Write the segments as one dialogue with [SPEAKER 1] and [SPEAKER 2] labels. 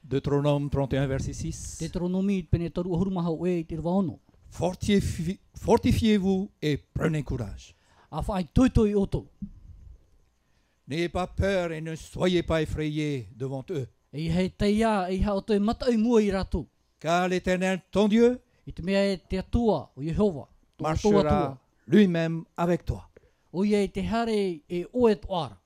[SPEAKER 1] Deutéronome 31, verset 6.
[SPEAKER 2] Deuteronomi pene toru o hurumaha o e te rwaono.
[SPEAKER 1] Fortifiez-vous et prenez courage.
[SPEAKER 2] A whai toitoi oto.
[SPEAKER 1] N'ayez pas peur et ne soyez pas effrayés devant eux.
[SPEAKER 2] E hei teia e ha o toi mata i mua i ratu.
[SPEAKER 1] Car l'Éternel, ton Dieu,
[SPEAKER 2] I te mea e te atua o Yehova.
[SPEAKER 1] marchera lui-même avec toi.
[SPEAKER 2] O ie te hare e oe toara.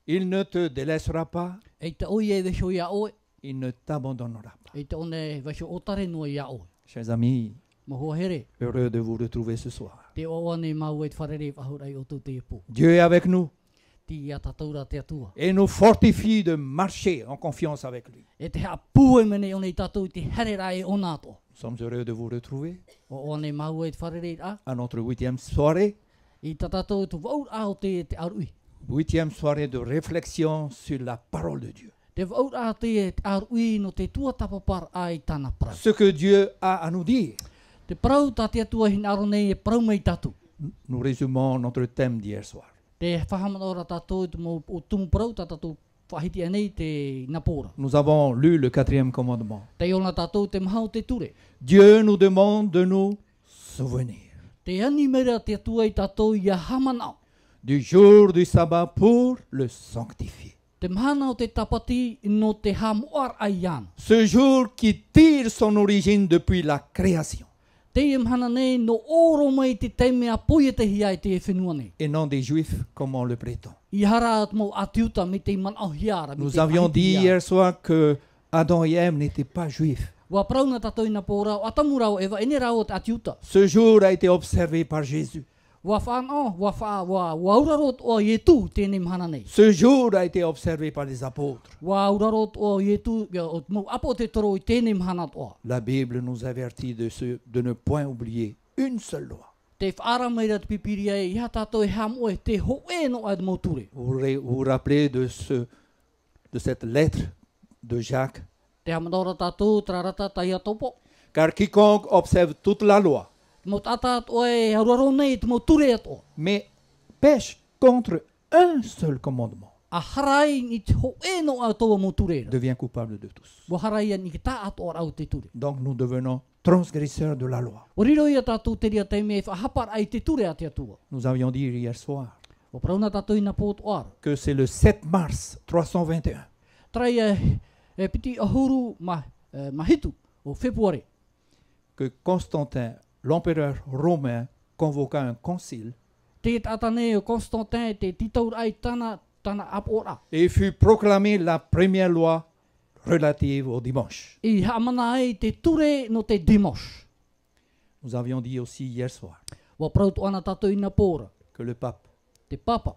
[SPEAKER 1] Il ne te délaissera pas,
[SPEAKER 2] E te oie e vesho ia oe.
[SPEAKER 1] il ne t'abandonnera pas.
[SPEAKER 2] E te one vesho otare noa ia oe.
[SPEAKER 1] Chers amis,
[SPEAKER 2] Mahua here.
[SPEAKER 1] heureux de vous retrouver ce soir.
[SPEAKER 2] Te oane mau e te wharere whahurai o tō te epo.
[SPEAKER 1] Dieu est avec nous
[SPEAKER 2] Ti ia tataura te atua.
[SPEAKER 1] et nous fortifie de marcher en confiance avec lui.
[SPEAKER 2] E te hea pūe mene o nei tatou te harera e o nātoa.
[SPEAKER 1] Nous sommes heureux de vous retrouver
[SPEAKER 2] O one mau e te wharere a.
[SPEAKER 1] à notre 8e soirée.
[SPEAKER 2] I ta tatou tu vaur a o te arui.
[SPEAKER 1] 8e soirée de réflexion sur la parole de Dieu.
[SPEAKER 2] Te vaur a te arui no te tua tapapar a i tana prau.
[SPEAKER 1] Ce que Dieu a à nous dire.
[SPEAKER 2] Te prau ta te atua hin aro nei e prau mei tatu.
[SPEAKER 1] Nous résumons notre thème d'hier soir.
[SPEAKER 2] Te whahamana ora tatou o tumu prau ta tatou whahiti anei te napora.
[SPEAKER 1] Nous avons lu le 4e commandement.
[SPEAKER 2] Te ona tatou te mahau te ture.
[SPEAKER 1] Dieu nous demande de nous souvenir
[SPEAKER 2] Te ani mera te atua i tatou ia hamanao.
[SPEAKER 1] du jour du sabbat pour le sanctifier.
[SPEAKER 2] Te mahana o te tapati no te hamuar ai ana.
[SPEAKER 1] Ce jour qui tire son origine depuis la création
[SPEAKER 2] Te e mahana nei no oro mai te teime a poia te hiai te e whenua nei.
[SPEAKER 1] et non des Juifs comme on le prétend.
[SPEAKER 2] I hara at mo atiuta me te man au hiara.
[SPEAKER 1] Nous avions dit hier soir que Adam et Ève n'étaient pas juifs.
[SPEAKER 2] Wa prauna tatou ina pōra o atamurao e wa ene rao te atiuta.
[SPEAKER 1] Ce jour a été observé par Jésus.
[SPEAKER 2] Wa whanau, wa urarot o Ietu tēnei mahana nei.
[SPEAKER 1] Ce jour a été observé par les apôtres.
[SPEAKER 2] Wa urarot o Ietu, o mo apo te toro i tēnei mahana toa.
[SPEAKER 1] La Bible nous avertit de ne point oublier une seule loi.
[SPEAKER 2] Te whaara meira te pipiria e iha tatou e hamo e te hoe no ai mo ture.
[SPEAKER 1] Vous vous rappelez de cette lettre de Jacques.
[SPEAKER 2] Te hamadora tatou trarata taia topo.
[SPEAKER 1] Car quiconque observe toute la loi,
[SPEAKER 2] Mo tata o e auraro nei te mo ture ato.
[SPEAKER 1] mais pêche contre un seul commandement,
[SPEAKER 2] A harai ni te hoe no ai toa mo ture.
[SPEAKER 1] devient coupable de tous.
[SPEAKER 2] Wa harai ni ki ta ato au te ture.
[SPEAKER 1] Donc nous devenons transgresseurs de la loi.
[SPEAKER 2] O riro ia tatou te ria teime e whahapar ai te ture a te atua.
[SPEAKER 1] Nous avions dit hier soir
[SPEAKER 2] O prauna tatou ina pōt oara.
[SPEAKER 1] que c'est le 7 mars 321
[SPEAKER 2] Trai e piti ahuru mahitu o Februari.
[SPEAKER 1] que Constantin, l'empereur romain, convoqua un concile
[SPEAKER 2] Te tatane o Constantin te titaur ai tana apora.
[SPEAKER 1] et fut proclamée la première loi relative au dimanche.
[SPEAKER 2] I hamana ai te ture no te demos.
[SPEAKER 1] Nous avions dit aussi hier soir
[SPEAKER 2] Wa praut ana tatou ina pōra.
[SPEAKER 1] que le pape
[SPEAKER 2] Te papa.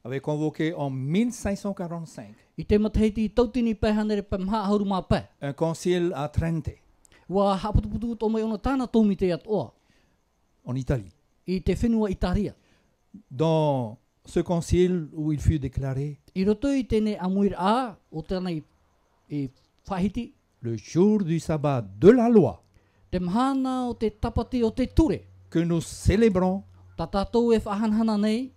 [SPEAKER 1] avait convoqué en 1545
[SPEAKER 2] I te matahiti tautini pehanere pe maha hauru mā pe.
[SPEAKER 1] un concile à Trente,
[SPEAKER 2] Wa haputuputu o mai ona tāna tōmi te atoa.
[SPEAKER 1] en Italie.
[SPEAKER 2] I te whenua Itaria.
[SPEAKER 1] Dans ce concile où il fut déclaré
[SPEAKER 2] I roto i tēne amuira a o tēnā i whahiti.
[SPEAKER 1] le jour du sabbat de la loi
[SPEAKER 2] Te mahana o te tapati o te ture.
[SPEAKER 1] que nous célébrons
[SPEAKER 2] Ta tātou e whahanhana nei.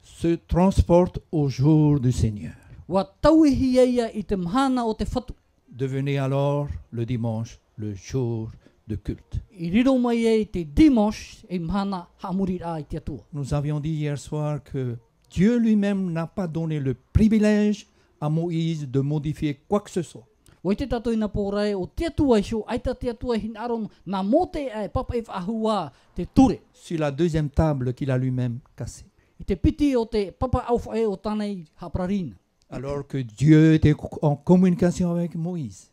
[SPEAKER 1] se transporte au jour du Seigneur.
[SPEAKER 2] Wa tauihi eia i te mahana o te whatu.
[SPEAKER 1] Devenait alors le dimanche le jour de culte.
[SPEAKER 2] I riro mai e te demos e mahana hamuri a i te atua.
[SPEAKER 1] Nous avions dit hier soir que Dieu lui-même n'a pas donné le privilège à Moïse de modifier quoi que ce soit.
[SPEAKER 2] O i te tato ina pōrai o te atua i sho, aita te atua hin aron, nā mote e papa e whahua te ture.
[SPEAKER 1] Sur la deuxième table qu'il a lui-même cassée.
[SPEAKER 2] I te piti o te papa au whae o tānei haprarina.
[SPEAKER 1] Alors que Dieu était en communication avec Moïse,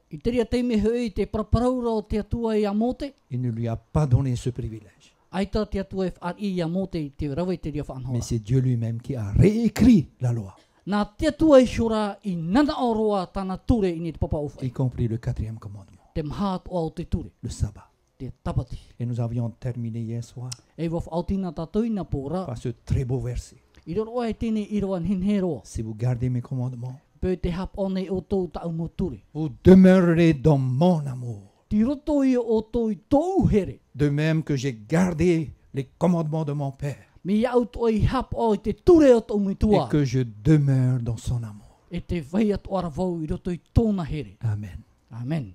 [SPEAKER 2] I te ria teime hui te praparaura o te atua i a mote,
[SPEAKER 1] il ne lui a pas donné ce privilège.
[SPEAKER 2] aita te atua e whaar i a mote te rawe te ria whanhoa.
[SPEAKER 1] Mais c'est Dieu lui-même qui a réécrit la loi,
[SPEAKER 2] Nā te atua i shora i nana o roa tāna ture i ni te papa au whae.
[SPEAKER 1] y compris le 4e commandement,
[SPEAKER 2] Te maha atoa o te ture,
[SPEAKER 1] le sabbat.
[SPEAKER 2] te tapati.
[SPEAKER 1] Et nous avions terminé hier soir
[SPEAKER 2] E waf autina tatou ina pōra,
[SPEAKER 1] par ce très beau verset.
[SPEAKER 2] i roro e tēne i roan hinheroa.
[SPEAKER 1] Si vous gardez mes commandements,
[SPEAKER 2] Pēr te hap o nei o tōu tau mo ture.
[SPEAKER 1] vous demeurerez dans mon amour.
[SPEAKER 2] Ti roto i o tōu i tōu here.
[SPEAKER 1] De même que j'ai gardé les commandements de mon Père
[SPEAKER 2] Me iau tō i hap o i te ture o tōu
[SPEAKER 1] et
[SPEAKER 2] mitua.
[SPEAKER 1] que je demeure dans son amour.
[SPEAKER 2] e te vai atu ara vau I roto I tōna here.
[SPEAKER 1] Amen.
[SPEAKER 2] Amen.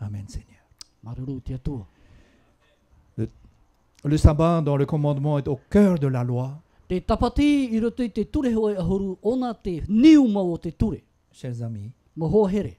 [SPEAKER 1] Amen, Seigneur.
[SPEAKER 2] Maruru te atua.
[SPEAKER 1] Le sabbat dans le commandement est au cœur de la loi.
[SPEAKER 2] Te tapati I roto I te ture hoe ahuru, ona te niu mau o te ture.
[SPEAKER 1] Chers amis,
[SPEAKER 2] Mo ho here.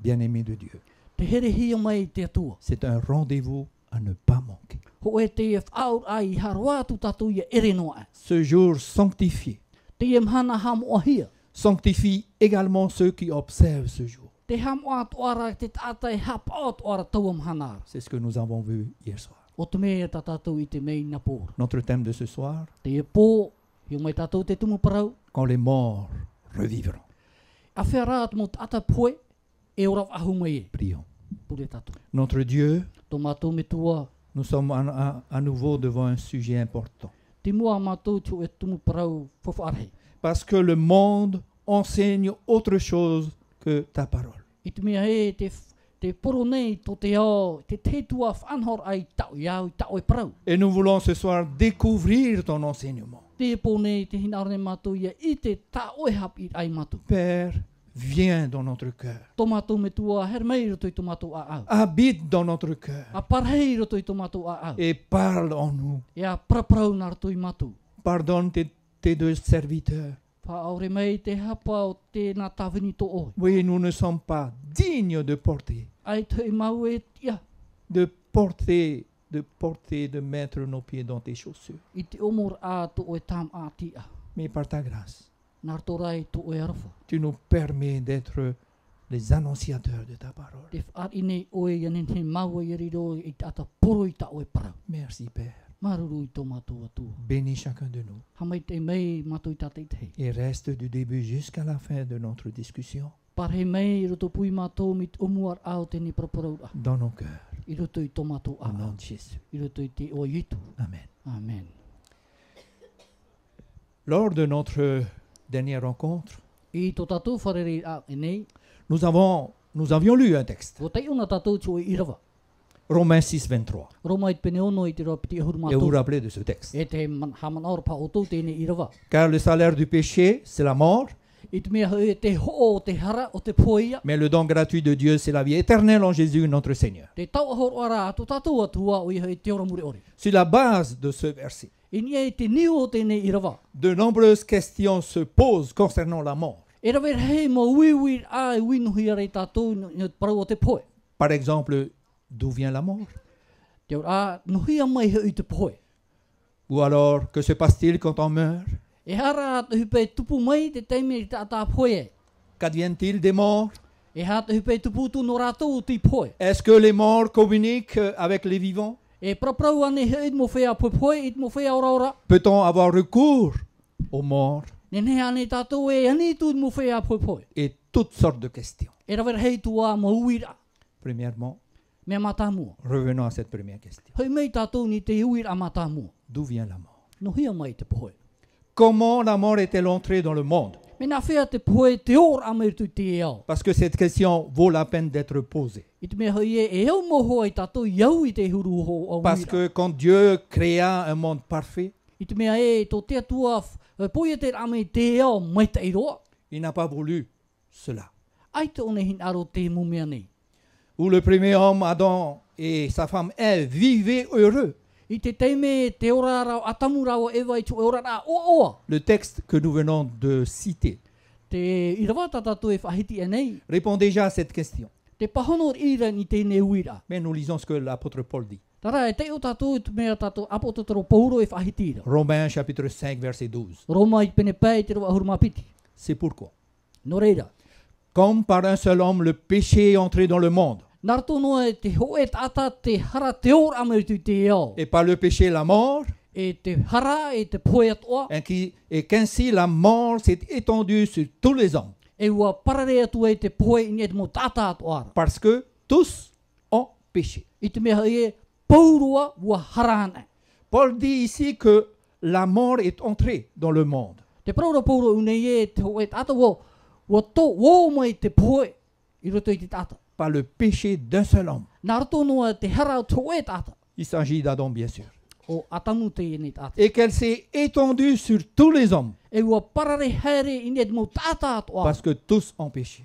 [SPEAKER 1] bien-aimés de Dieu,
[SPEAKER 2] Te here hia mai te atua.
[SPEAKER 1] c'est un rendez-vous à ne pas manquer.
[SPEAKER 2] Ho e te whaur ai harua atu tatu ia ere noa.
[SPEAKER 1] Ce jour sanctifié
[SPEAKER 2] Te mhana hamo ahia.
[SPEAKER 1] sanctifie également ceux qui observent ce jour.
[SPEAKER 2] Te hamo atu ara te tātai hapa atu ara tau mhana.
[SPEAKER 1] C'est ce que nous avons vu hier soir.
[SPEAKER 2] O te mea tatatu I te mei na pōr.
[SPEAKER 1] Notre thème de ce soir,
[SPEAKER 2] Te e pō, hio mai tātou te tumu parau.
[SPEAKER 1] quand les morts revivront.
[SPEAKER 2] A whea rā atu mo tata poe, e ora ahu mai e.
[SPEAKER 1] Prions.
[SPEAKER 2] Pure tātou.
[SPEAKER 1] Notre Dieu,
[SPEAKER 2] Tō mātou me tua,
[SPEAKER 1] nous sommes à nouveau devant un sujet important.
[SPEAKER 2] te mua mātou tu e tumu parau whawhaarhei.
[SPEAKER 1] Parce que le monde enseigne autre chose que ta parole.
[SPEAKER 2] I te mea e te poro nei tō te ao, te tua whanhor ai tau iau I tau e parau.
[SPEAKER 1] Et nous voulons ce soir découvrir ton enseignement.
[SPEAKER 2] Te pō nei te hinarone mātou ia I te tau e hap I ai mātou.
[SPEAKER 1] Père, viens dans notre cœur.
[SPEAKER 2] Tō mātou me tua her mei roto I tō mātou a au.
[SPEAKER 1] Habite dans notre cœur
[SPEAKER 2] A parhei roto I tō mātou a au.
[SPEAKER 1] et parle en nous.
[SPEAKER 2] E a praprau nā roto I mātou.
[SPEAKER 1] Pardonne tes deux serviteurs.
[SPEAKER 2] Pa aure mei te hapa o te nā tāwhini tō oi.
[SPEAKER 1] Oui, nous ne sommes pas dignes de porter,
[SPEAKER 2] Ai te mau e tia.
[SPEAKER 1] de mettre nos pieds dans tes chaussures.
[SPEAKER 2] I te omor a tō oi tam a tia.
[SPEAKER 1] Mais par ta grâce,
[SPEAKER 2] Nā roto rai tō oi arafa.
[SPEAKER 1] tu nous permets d'être les annonciateurs de ta parole.
[SPEAKER 2] Te whaar inei oi ianen he mau I riro I te ata poro I ta oi parau.
[SPEAKER 1] Merci Père.
[SPEAKER 2] Maruru I tō mātou atua.
[SPEAKER 1] Bénis chacun de nous
[SPEAKER 2] Hamai te mei mātou I tātei te hei.
[SPEAKER 1] et reste du début jusqu'à la fin de notre discussion
[SPEAKER 2] Parhe mei roto pui mātou mit omuar au te ni praparau a.
[SPEAKER 1] dans nos cœurs.
[SPEAKER 2] I roto I tō mātou
[SPEAKER 1] Au nom
[SPEAKER 2] a.
[SPEAKER 1] de Jésus.
[SPEAKER 2] I roto I te oi itu.
[SPEAKER 1] Amen.
[SPEAKER 2] Amen.
[SPEAKER 1] Lors de notre dernière rencontre,
[SPEAKER 2] I tō tātou wharere a e nei.
[SPEAKER 1] nous avions lu un texte,
[SPEAKER 2] Ko tei ona tātou tō I rawa.
[SPEAKER 1] Romains 6, 23.
[SPEAKER 2] Roma I te pene ono I te roa piti ahuru
[SPEAKER 1] Et vous vous
[SPEAKER 2] mātou.
[SPEAKER 1] rappelez de ce texte.
[SPEAKER 2] E te haman aura pa o tō tēne I rawa.
[SPEAKER 1] Car le salaire du péché, c'est la mort,
[SPEAKER 2] I te mea e te ho o te hara o te poia.
[SPEAKER 1] mais le don gratuit de Dieu, c'est la vie éternelle en Jésus notre Seigneur.
[SPEAKER 2] Te tau ahoro ara atu tātou atua o iha e te ora muri ore.
[SPEAKER 1] Sur la base de ce verset,
[SPEAKER 2] I ni e te niu o tēne I rawa.
[SPEAKER 1] de nombreuses questions se posent concernant la mort.
[SPEAKER 2] E rawer hei mo wiwir a e winuhi are tātou ni parau o te poe.
[SPEAKER 1] Par exemple, d'où vient la mort?
[SPEAKER 2] Te ora nuhia mai he I te poe.
[SPEAKER 1] Ou alors, que se passe-t-il quand on meurt?
[SPEAKER 2] E hara atu hupe tupu mai te teime I tā poe.
[SPEAKER 1] Qu'advient-il des morts?
[SPEAKER 2] E hata hupe tupu tu no rātou o ti poe.
[SPEAKER 1] Est-ce que les morts communiquent avec les vivants?
[SPEAKER 2] E praprau ane he it mo whea poe, it mo whea ora ora.
[SPEAKER 1] Peut-on avoir recours aux morts?
[SPEAKER 2] Nene ane tātou e ani tu mo whea poe.
[SPEAKER 1] Et toutes sortes de questions.
[SPEAKER 2] E rawer hei tua mo uira.
[SPEAKER 1] Premièrement,
[SPEAKER 2] Mea matamua.
[SPEAKER 1] revenons à cette première question.
[SPEAKER 2] Hei mei tātou ni te uira a matamua.
[SPEAKER 1] D'où vient la mort?
[SPEAKER 2] Nuhia mai te poe.
[SPEAKER 1] Comment la mort est-elle entrée dans le monde?
[SPEAKER 2] Me nā whea te poe te ora a mei tu te e au.
[SPEAKER 1] Parce que cette question vaut la peine d'être posée.
[SPEAKER 2] I te mea hei e au moho ai tātou iau I te huru ho au
[SPEAKER 1] Parce
[SPEAKER 2] uira.
[SPEAKER 1] que quand Dieu créa un monde parfait,
[SPEAKER 2] I te mea e tō te atua poia te ame te au mai te iroa.
[SPEAKER 1] il n'a pas voulu cela.
[SPEAKER 2] Ai te one hin aro te mumea nei.
[SPEAKER 1] Où le premier homme, Adam, et sa femme Ève vivaient heureux.
[SPEAKER 2] I te teime te ora rao atamurao ewa I tu ora rā oa.
[SPEAKER 1] Le texte que nous venons de citer
[SPEAKER 2] Te irawa tātou e whahiti e nei.
[SPEAKER 1] répond déjà à cette question.
[SPEAKER 2] Te pahonor ira ni tēne uira.
[SPEAKER 1] Mais nous lisons ce que l'apôtre Paul dit.
[SPEAKER 2] Tara e te o tātou te mea tātou apototoro pauro e whahiti ira.
[SPEAKER 1] Romains chapitre 5 verset 12.
[SPEAKER 2] Roma I pene pai te roa ahuruma piti.
[SPEAKER 1] C'est pourquoi,
[SPEAKER 2] No reira.
[SPEAKER 1] comme par un seul homme le péché est entré dans le monde,
[SPEAKER 2] Narto noa e te ho e tata te hara te ora ameritu te ao.
[SPEAKER 1] et par le péché la mort,
[SPEAKER 2] E te hara e te poe atoa.
[SPEAKER 1] et qu'ainsi la mort s'est étendue sur tous les hommes,
[SPEAKER 2] E ua parare atu e te poe I te mo tata atoara.
[SPEAKER 1] parce que tous ont péché.
[SPEAKER 2] I te mea e paurua ua harana.
[SPEAKER 1] Paul dit ici que la mort est entrée dans le monde.
[SPEAKER 2] Te praura pauro unei e te ho e tata ua to wō mai te poe I roto I te tata.
[SPEAKER 1] Par le péché d'un seul homme.
[SPEAKER 2] Narto noa te hara to e tata.
[SPEAKER 1] Il s'agit d'Adam, bien sûr.
[SPEAKER 2] O atamu te e nei tata.
[SPEAKER 1] Et qu'elle s'est étendue sur tous les hommes.
[SPEAKER 2] E ua parare here i ne mo tata atoa.
[SPEAKER 1] Parce que tous ont péché.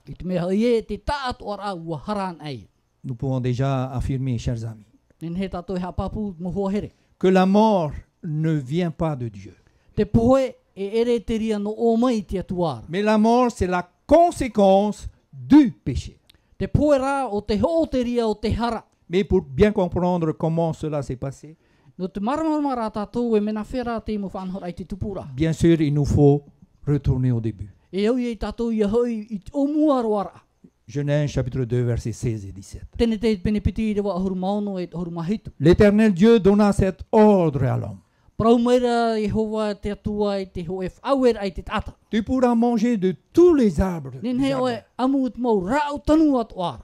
[SPEAKER 2] I te mea ie te ta atoa ua haran ai.
[SPEAKER 1] Nous pouvons déjà affirmer, chers amis,
[SPEAKER 2] Nen he tato ha papu mo hoa here.
[SPEAKER 1] que la mort ne vient pas de Dieu.
[SPEAKER 2] Te poe e ere te ria no o mai te atuara.
[SPEAKER 1] Mais la mort, c'est la conséquence du péché.
[SPEAKER 2] Te poe rā o te ho te ria o te hara.
[SPEAKER 1] Mais pour bien comprendre comment cela s'est passé,
[SPEAKER 2] No te maramara rā tātou e mena whera te mo whanhora i te tupura.
[SPEAKER 1] bien sûr, il nous faut retourner au début.
[SPEAKER 2] E au i tātou i hoi i o mua roara.
[SPEAKER 1] Genèse chapitre 2, versets 16 et 17.
[SPEAKER 2] Tene te pene piti i rewa ahuru maono e ahuru mahitu.
[SPEAKER 1] L'Éternel Dieu donna cet ordre à l'homme.
[SPEAKER 2] Prau meira Yehova te atua i te ho e whauera i te tata.
[SPEAKER 1] Tu pourras manger de tous les arbres,
[SPEAKER 2] Nen
[SPEAKER 1] du
[SPEAKER 2] he
[SPEAKER 1] jardin,
[SPEAKER 2] oe amu ut mau rau tanu atuara.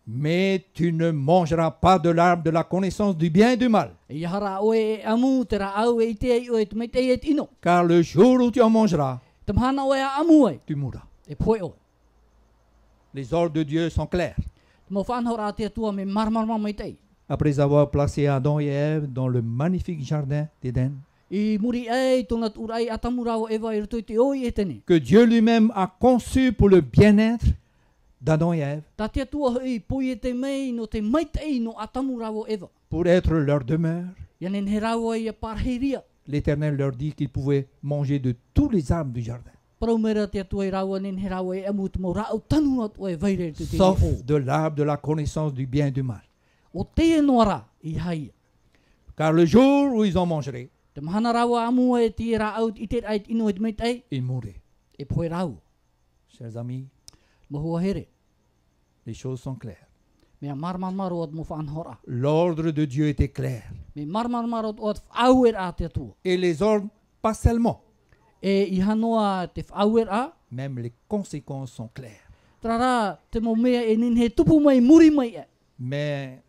[SPEAKER 1] mais tu ne mangeras pas de l'arbre de la connaissance du bien et du mal.
[SPEAKER 2] I hara oe e amu te ra au e te ei oe te mei te e tino.
[SPEAKER 1] Car le jour où tu en mangeras,
[SPEAKER 2] Te mahana oe a amu e.
[SPEAKER 1] tu mourras.
[SPEAKER 2] E poe oe.
[SPEAKER 1] Les ordres de Dieu sont clairs.
[SPEAKER 2] Te mo whanhora te atua me marmarma mai tei.
[SPEAKER 1] Après avoir placé Adam et Ève dans le magnifique jardin d'Éden,
[SPEAKER 2] I muri ei tona turai atamurao ewa i roto i te oi e tene.
[SPEAKER 1] que Dieu lui-même a conçu pour le bien-être d'Adam et Ève,
[SPEAKER 2] Ta te atua hei poi e te mei no te mai tei no atamurao ewa.
[SPEAKER 1] pour être leur demeure,
[SPEAKER 2] Ianen he rau i a parheria.
[SPEAKER 1] l'Éternel leur dit qu'ils pouvaient manger de tous les arbres du jardin,
[SPEAKER 2] Parau mera te atua i rau nen he rau e amu te mo rau tanu atu e vaire te te
[SPEAKER 1] sauf
[SPEAKER 2] o.
[SPEAKER 1] de l'arbre de la connaissance du bien et du mal.
[SPEAKER 2] O te e noara i hai.
[SPEAKER 1] Car le jour où ils en mangeraient,
[SPEAKER 2] Te mahana rawa amu e te ra out i te ait ino e te mei tei.
[SPEAKER 1] ils mourraient.
[SPEAKER 2] E poe rau.
[SPEAKER 1] Chers amis,
[SPEAKER 2] Mahua here.
[SPEAKER 1] les choses sont claires.
[SPEAKER 2] Mea marmarmaro at mo whanhora.
[SPEAKER 1] L'ordre de Dieu était clair.
[SPEAKER 2] Me marmarmaro at whauer a te atua.
[SPEAKER 1] Et les ordres, pas seulement,
[SPEAKER 2] E i hanoa te whauer a.
[SPEAKER 1] même les conséquences sont claires.
[SPEAKER 2] Trara te mo mea e nin he tupu mai muri mai e.
[SPEAKER 1] Mais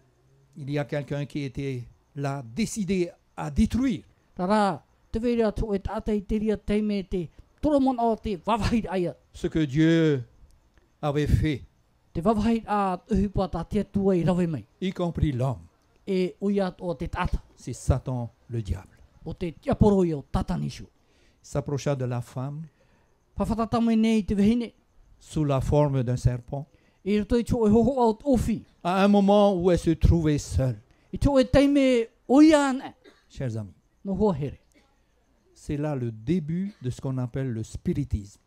[SPEAKER 1] il y a quelqu'un qui était là, décidé à détruire.
[SPEAKER 2] Trara te veira tu e tātai te ria teime te toromon o te wawahit aia.
[SPEAKER 1] Ce que Dieu avait fait,
[SPEAKER 2] Te wawahit a uhipa ta te atua i rawe mai.
[SPEAKER 1] y compris l'homme,
[SPEAKER 2] E uiat o te tata.
[SPEAKER 1] c'est Satan, le diable.
[SPEAKER 2] O te tiaporo i o tatanishu.
[SPEAKER 1] Il s'approcha de la femme
[SPEAKER 2] Whawhatatame nei te vehine.
[SPEAKER 1] sous la forme d'un serpent.
[SPEAKER 2] I roto i tō e hoho au ofi.
[SPEAKER 1] À un moment où elle se trouvait seule,
[SPEAKER 2] I tō e teime oiana.
[SPEAKER 1] chers amis,
[SPEAKER 2] No hoa here.
[SPEAKER 1] c'est là le début de ce qu'on appelle le spiritisme.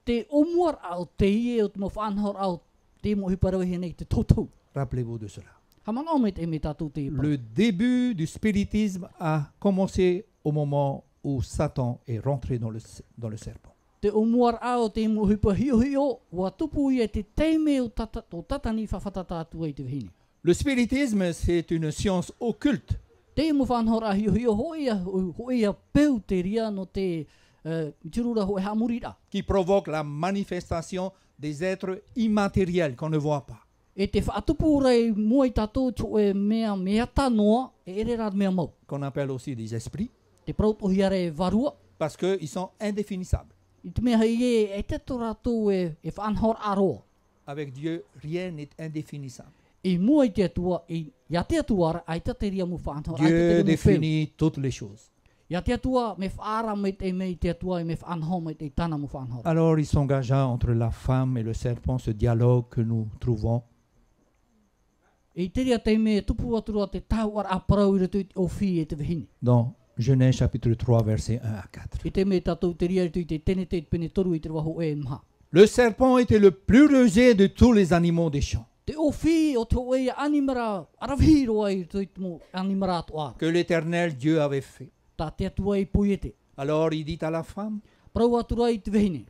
[SPEAKER 2] Te omuar au te ie o te mo whanhor au te mo hiparawe nei te tōtou.
[SPEAKER 1] Rappelez-vous de cela.
[SPEAKER 2] Hamana o me te me tātou te ipa.
[SPEAKER 1] Le début du spiritisme a commencé au moment où Satan est rentré dans le serpent.
[SPEAKER 2] Te omuar au te mo hipa hio hio. Wa tupu i e te teime o tatani whawhatata atu e te vihini.
[SPEAKER 1] Le spiritisme, c'est une science occulte
[SPEAKER 2] Te mo whanhor a hio hio hoi a peu te ria no te tirura hoi hamurira.
[SPEAKER 1] qui provoque la manifestation des êtres immatériels qu'on ne voit pas.
[SPEAKER 2] E te whaatupu rei mua i tātou tō e mea tanoa e ere rā mea mau.
[SPEAKER 1] Qu'on appelle aussi des esprits,
[SPEAKER 2] Te prautohia re varua.
[SPEAKER 1] parce qu'ils sont indéfinissables.
[SPEAKER 2] I te mea hei e te tō rātou e whanhor aroa.
[SPEAKER 1] Avec Dieu, rien n'est indéfinissable.
[SPEAKER 2] I mua i te atua, ia te atua ai te te ria mu whanhor.
[SPEAKER 1] Dieu définit toutes les choses.
[SPEAKER 2] Ia te atua me whaara me te mei te atua me whanhor me te tana mu whanhor.
[SPEAKER 1] Alors il s'engagea entre la femme et le serpent ce dialogue que nous trouvons.
[SPEAKER 2] I te ria te me tupu aturua te tauar a parau i rutu o whi e te vihini.
[SPEAKER 1] Dans Genèse chapitre 3, versets 1 à 4.
[SPEAKER 2] I te me tātou te ria i te tene te pene toru i te waho e mha.
[SPEAKER 1] Le serpent était le plus rusé de tous les animaux des champs
[SPEAKER 2] Te o whi o te oe animara, arawhiro ai te mo animara atoa.
[SPEAKER 1] que l'Éternel Dieu avait fait.
[SPEAKER 2] Tā te atua i puiete.
[SPEAKER 1] Alors il dit à la femme,
[SPEAKER 2] Prau atura i te vihini.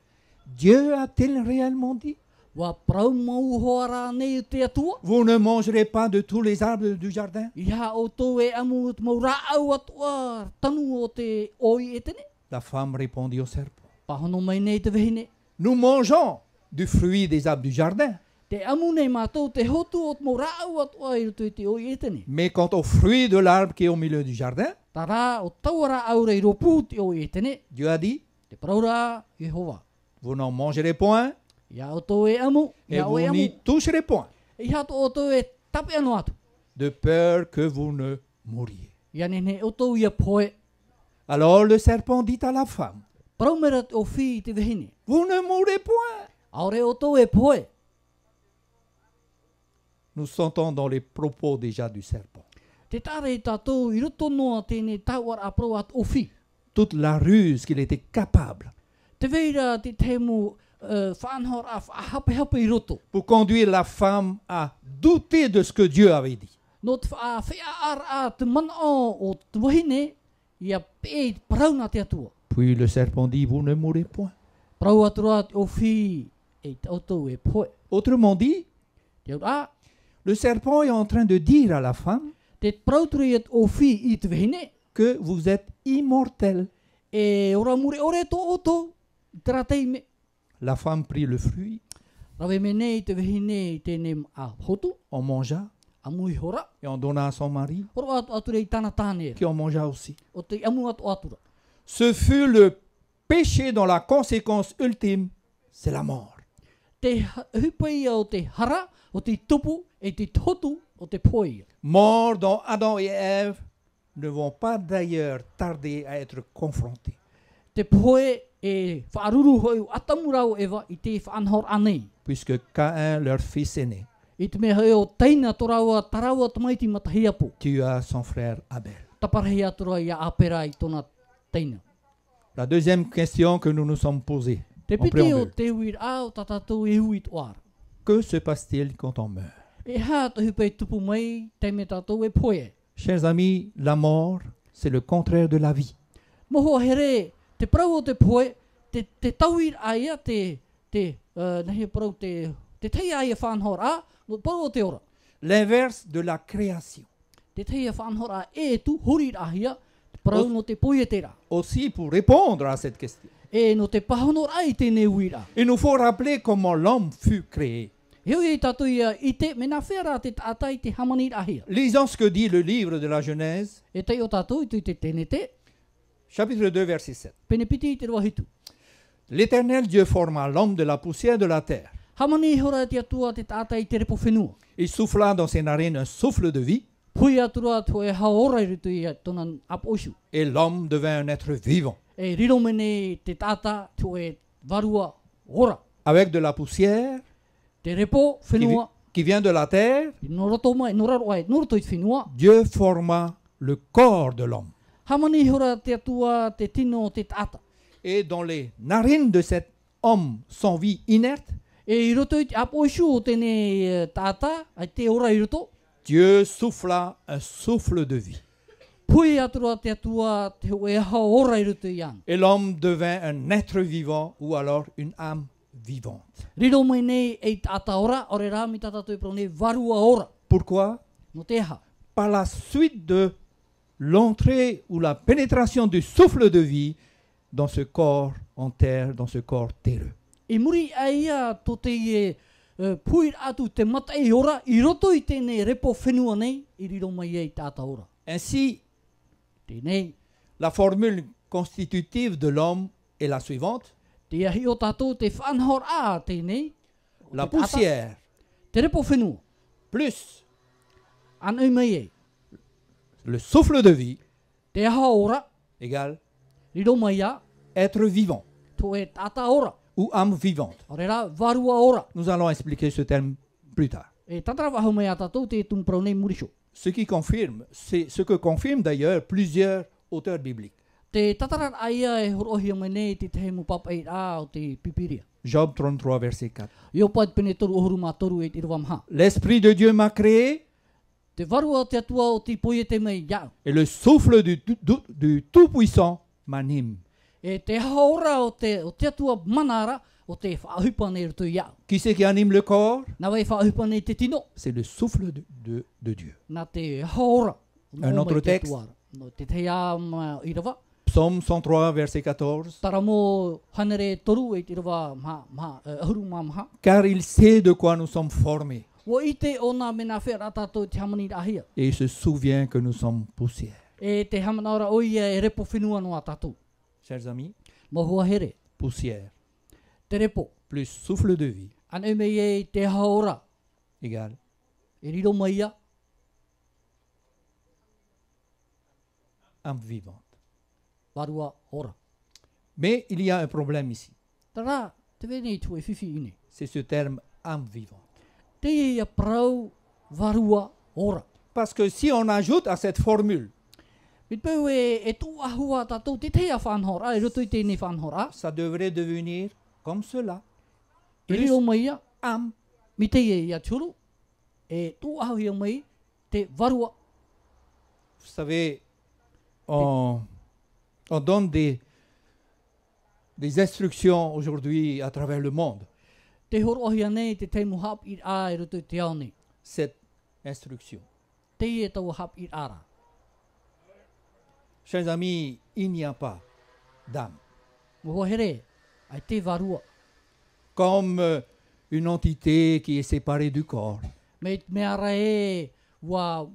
[SPEAKER 1] Dieu a-t-il réellement dit,
[SPEAKER 2] Wa prau mau hoara nei te atua.
[SPEAKER 1] vous ne mangerez pas de tous les arbres du jardin?
[SPEAKER 2] Ia o tō e amu te mau rāau atua tanu o te oi e tene.
[SPEAKER 1] La femme répondit au serpent,
[SPEAKER 2] Pahono mai nei te vihine.
[SPEAKER 1] nous mangeons du fruit des arbres du jardin,
[SPEAKER 2] Te amu nei mātou te hotu o te mau rāau atua i roto i te oi e tene.
[SPEAKER 1] mais quant au fruit de l'arbre qui est au milieu du jardin,
[SPEAKER 2] Tā rā o tauara aura i ropu te oi e tene.
[SPEAKER 1] Dieu a dit,
[SPEAKER 2] Te praura Yehova.
[SPEAKER 1] vous n'en mangerez point
[SPEAKER 2] Ia o tō e amu.
[SPEAKER 1] et
[SPEAKER 2] Ia o
[SPEAKER 1] vous
[SPEAKER 2] e amu.
[SPEAKER 1] n'y toucherez point,
[SPEAKER 2] Ia tō o tō e tape anu atu.
[SPEAKER 1] de peur que vous ne mouriez.
[SPEAKER 2] Ia nene o tō ia poe.
[SPEAKER 1] Alors le serpent dit à la femme,
[SPEAKER 2] Praumera o whi te wehine.
[SPEAKER 1] Vous ne mourrez point.
[SPEAKER 2] Aore o tō e poe.
[SPEAKER 1] Nous sentons dans les propos déjà du serpent
[SPEAKER 2] Te tare i tātou i roto noa tēnei tauara a pro at o whi.
[SPEAKER 1] toute la ruse qu'il était capable
[SPEAKER 2] Te veira te tēmu whanhor a hape hape i roto.
[SPEAKER 1] pour conduire la femme à douter de ce que Dieu avait dit.
[SPEAKER 2] No te whea ar a te mana o te wahine, ia pē prauna te atua.
[SPEAKER 1] Puis le serpent dit, vous ne mourrez point.
[SPEAKER 2] Prau atura o whi e tautou e poe.
[SPEAKER 1] Autrement dit,
[SPEAKER 2] Te ura,
[SPEAKER 1] le serpent est en train de dire à la femme
[SPEAKER 2] te prauturi et o whi i te wehine,
[SPEAKER 1] que vous êtes immortel.
[SPEAKER 2] e ora mure ore tō oto, tera teime.
[SPEAKER 1] La femme prit le fruit,
[SPEAKER 2] Rawe me nei te wehine i tēnei a hotu,
[SPEAKER 1] en mangea
[SPEAKER 2] a mui hora,
[SPEAKER 1] et en donna à son mari,
[SPEAKER 2] horo atu ature i tana tāne,
[SPEAKER 1] qui en mangea aussi.
[SPEAKER 2] o te amu atu atura.
[SPEAKER 1] Ce fut le péché dont la conséquence ultime, c'est la mort.
[SPEAKER 2] Te hupai o te hara, o te tupu, e te hotu, o te poi.
[SPEAKER 1] Mort dont Adam et Ève ne vont pas d'ailleurs tarder à être confrontés.
[SPEAKER 2] Te poe e whaaruru hoi atamurau ewa i te whaanhor anei.
[SPEAKER 1] Puisque Caïn, leur fils aîné,
[SPEAKER 2] I te mea hoi o teina toraua taraua tamaiti matahiapo.
[SPEAKER 1] tua son frère Abel.
[SPEAKER 2] Taparahi atura i a apera i tona teina.
[SPEAKER 1] La deuxième question que nous nous sommes posée,
[SPEAKER 2] Te
[SPEAKER 1] en
[SPEAKER 2] piti o
[SPEAKER 1] préambule,
[SPEAKER 2] te huir au tatatou e hui toara.
[SPEAKER 1] que se passe-t-il quand on meurt?
[SPEAKER 2] E hā te hupei tupu mai, te me tatou e poe.
[SPEAKER 1] Chers amis, la mort, c'est le contraire de la vie.
[SPEAKER 2] Moho here, te prau o te poe, te tauir aia, nahi prau te tei aia whanhor a, no prau o te ora.
[SPEAKER 1] L'inverse de la création.
[SPEAKER 2] Te tei a whanhor a e tu hurir ahia, te prau no te poe tera.
[SPEAKER 1] Aussi, pour répondre à cette question,
[SPEAKER 2] E no te pahonor ai tēnei uira.
[SPEAKER 1] il nous faut rappeler comment l'homme fut créé.
[SPEAKER 2] Heu e tatu ia i te mena whera te tātai te hamanir ahia.
[SPEAKER 1] Lisons ce que dit le livre de la Genèse,
[SPEAKER 2] E tei o tatu i tu i te tēne te,
[SPEAKER 1] chapitre 2, verset 7.
[SPEAKER 2] pene piti i te roahitu.
[SPEAKER 1] L'Éternel Dieu forma l'homme de la poussière de la terre.
[SPEAKER 2] Hamani hora te atua te tātai te repo whenua.
[SPEAKER 1] Il souffla dans ses narines un souffle de vie,
[SPEAKER 2] Pui atura tu e haora i rutu i tonan ap oisu.
[SPEAKER 1] et l'homme devint un être vivant.
[SPEAKER 2] E riro mene te tata tu e varua ora.
[SPEAKER 1] Avec de la poussière
[SPEAKER 2] Te repo whenua,
[SPEAKER 1] qui vient de la terre,
[SPEAKER 2] i noroto mai, noraro ai, noroto i whenua.
[SPEAKER 1] Dieu forma le corps de l'homme.
[SPEAKER 2] Hamani hora te atua te tino o te tata.
[SPEAKER 1] Et dans les narines de cet homme sans vie inerte,
[SPEAKER 2] E i roto i te ap oisu o tene tata, ai te ora i roto.
[SPEAKER 1] Dieu souffla un souffle de vie.
[SPEAKER 2] Pui atura te atua te ho e haora i roto i an.
[SPEAKER 1] Et l'homme devint un être vivant ou alors une âme vivante.
[SPEAKER 2] Riro mai nei e tata ora, ore rā mi tata toi prone varua ora.
[SPEAKER 1] Pourquoi?
[SPEAKER 2] No te ha.
[SPEAKER 1] Par la suite de l'entrée ou la pénétration du souffle de vie dans ce corps en terre, dans ce corps terreux.
[SPEAKER 2] E muri aia to te e pui atu te mata e ora, i roto i tēnei repo whenua nei, i riro mai e tata ora.
[SPEAKER 1] Ainsi,
[SPEAKER 2] Tēnei,
[SPEAKER 1] la formule constitutive de l'homme est la suivante.
[SPEAKER 2] te ahi o tātou te whanhor a tēnei, o
[SPEAKER 1] La
[SPEAKER 2] te tata,
[SPEAKER 1] poussière
[SPEAKER 2] te repo whenua,
[SPEAKER 1] plus
[SPEAKER 2] an ui mai e,
[SPEAKER 1] le souffle de vie
[SPEAKER 2] te aha ora,
[SPEAKER 1] égale
[SPEAKER 2] riro mai a,
[SPEAKER 1] être vivant
[SPEAKER 2] to e tata ora,
[SPEAKER 1] ou âme vivante.
[SPEAKER 2] ore rā varua ora.
[SPEAKER 1] Nous allons expliquer ce terme plus tard.
[SPEAKER 2] E tatara waho mai a tātou te tumprau nei murisho.
[SPEAKER 1] Ce qui confirme, c'est ce que confirment d'ailleurs plusieurs auteurs bibliques.
[SPEAKER 2] Te tatara aia e horohia mai nei te te mu papa e a o te pipiria.
[SPEAKER 1] Job 33, verset 4.
[SPEAKER 2] Io pat pene toru ohuru mā toru e te irawamha.
[SPEAKER 1] L'Esprit de Dieu m'a créé
[SPEAKER 2] Te varua te atua o te poie te mei iau.
[SPEAKER 1] et le souffle du Tout-Puissant m'anime.
[SPEAKER 2] E te haora o te atua manara o te whaahupa nei rutu iau.
[SPEAKER 1] Qui c'est qui anime le corps?
[SPEAKER 2] Nā wei whaahupa nei te tino.
[SPEAKER 1] C'est le souffle de Dieu.
[SPEAKER 2] Nā te haora.
[SPEAKER 1] Un autre texte.
[SPEAKER 2] No te te ama irawa.
[SPEAKER 1] Psaume 103, verset 14.
[SPEAKER 2] Tara mō hanere toru e te irawa ahuru mā maha.
[SPEAKER 1] Car il sait de quoi nous sommes formés
[SPEAKER 2] Wa i te o nā mena whera tātou te hamani ahia.
[SPEAKER 1] et il se souvient que nous sommes poussière.
[SPEAKER 2] E te hamanaora oia e repo whenua no a tātou.
[SPEAKER 1] Chers amis,
[SPEAKER 2] Mo hua here.
[SPEAKER 1] poussière
[SPEAKER 2] Te repo.
[SPEAKER 1] plus souffle de vie
[SPEAKER 2] An e mei e te haora.
[SPEAKER 1] égale
[SPEAKER 2] E riro mai ia.
[SPEAKER 1] âme vivante.
[SPEAKER 2] Varua ora.
[SPEAKER 1] Mais il y a un problème ici.
[SPEAKER 2] Tara, te veni tu e whiwhi ini.
[SPEAKER 1] C'est ce terme âme vivante.
[SPEAKER 2] Te ia prau varua ora.
[SPEAKER 1] Parce que si on ajoute à cette formule,
[SPEAKER 2] Mit peu e tu ahua tatou te te a whanhora, e roto i tēnei whanhora.
[SPEAKER 1] ça devrait devenir comme cela.
[SPEAKER 2] E
[SPEAKER 1] Plus
[SPEAKER 2] reo mai ia,
[SPEAKER 1] âme.
[SPEAKER 2] mi te ia turu, e tu ahu ia mai te varua.
[SPEAKER 1] Vous savez, on donne des instructions aujourd'hui à travers le monde.
[SPEAKER 2] Te horohia nei te te muhap i a e roto i te ao nei.
[SPEAKER 1] Cette instruction.
[SPEAKER 2] Te e tau hap i ara.
[SPEAKER 1] Chers amis, il n'y a pas d'âme.
[SPEAKER 2] Mo here, ai te varua.
[SPEAKER 1] Comme une entité qui est séparée du corps.
[SPEAKER 2] Me ara e wa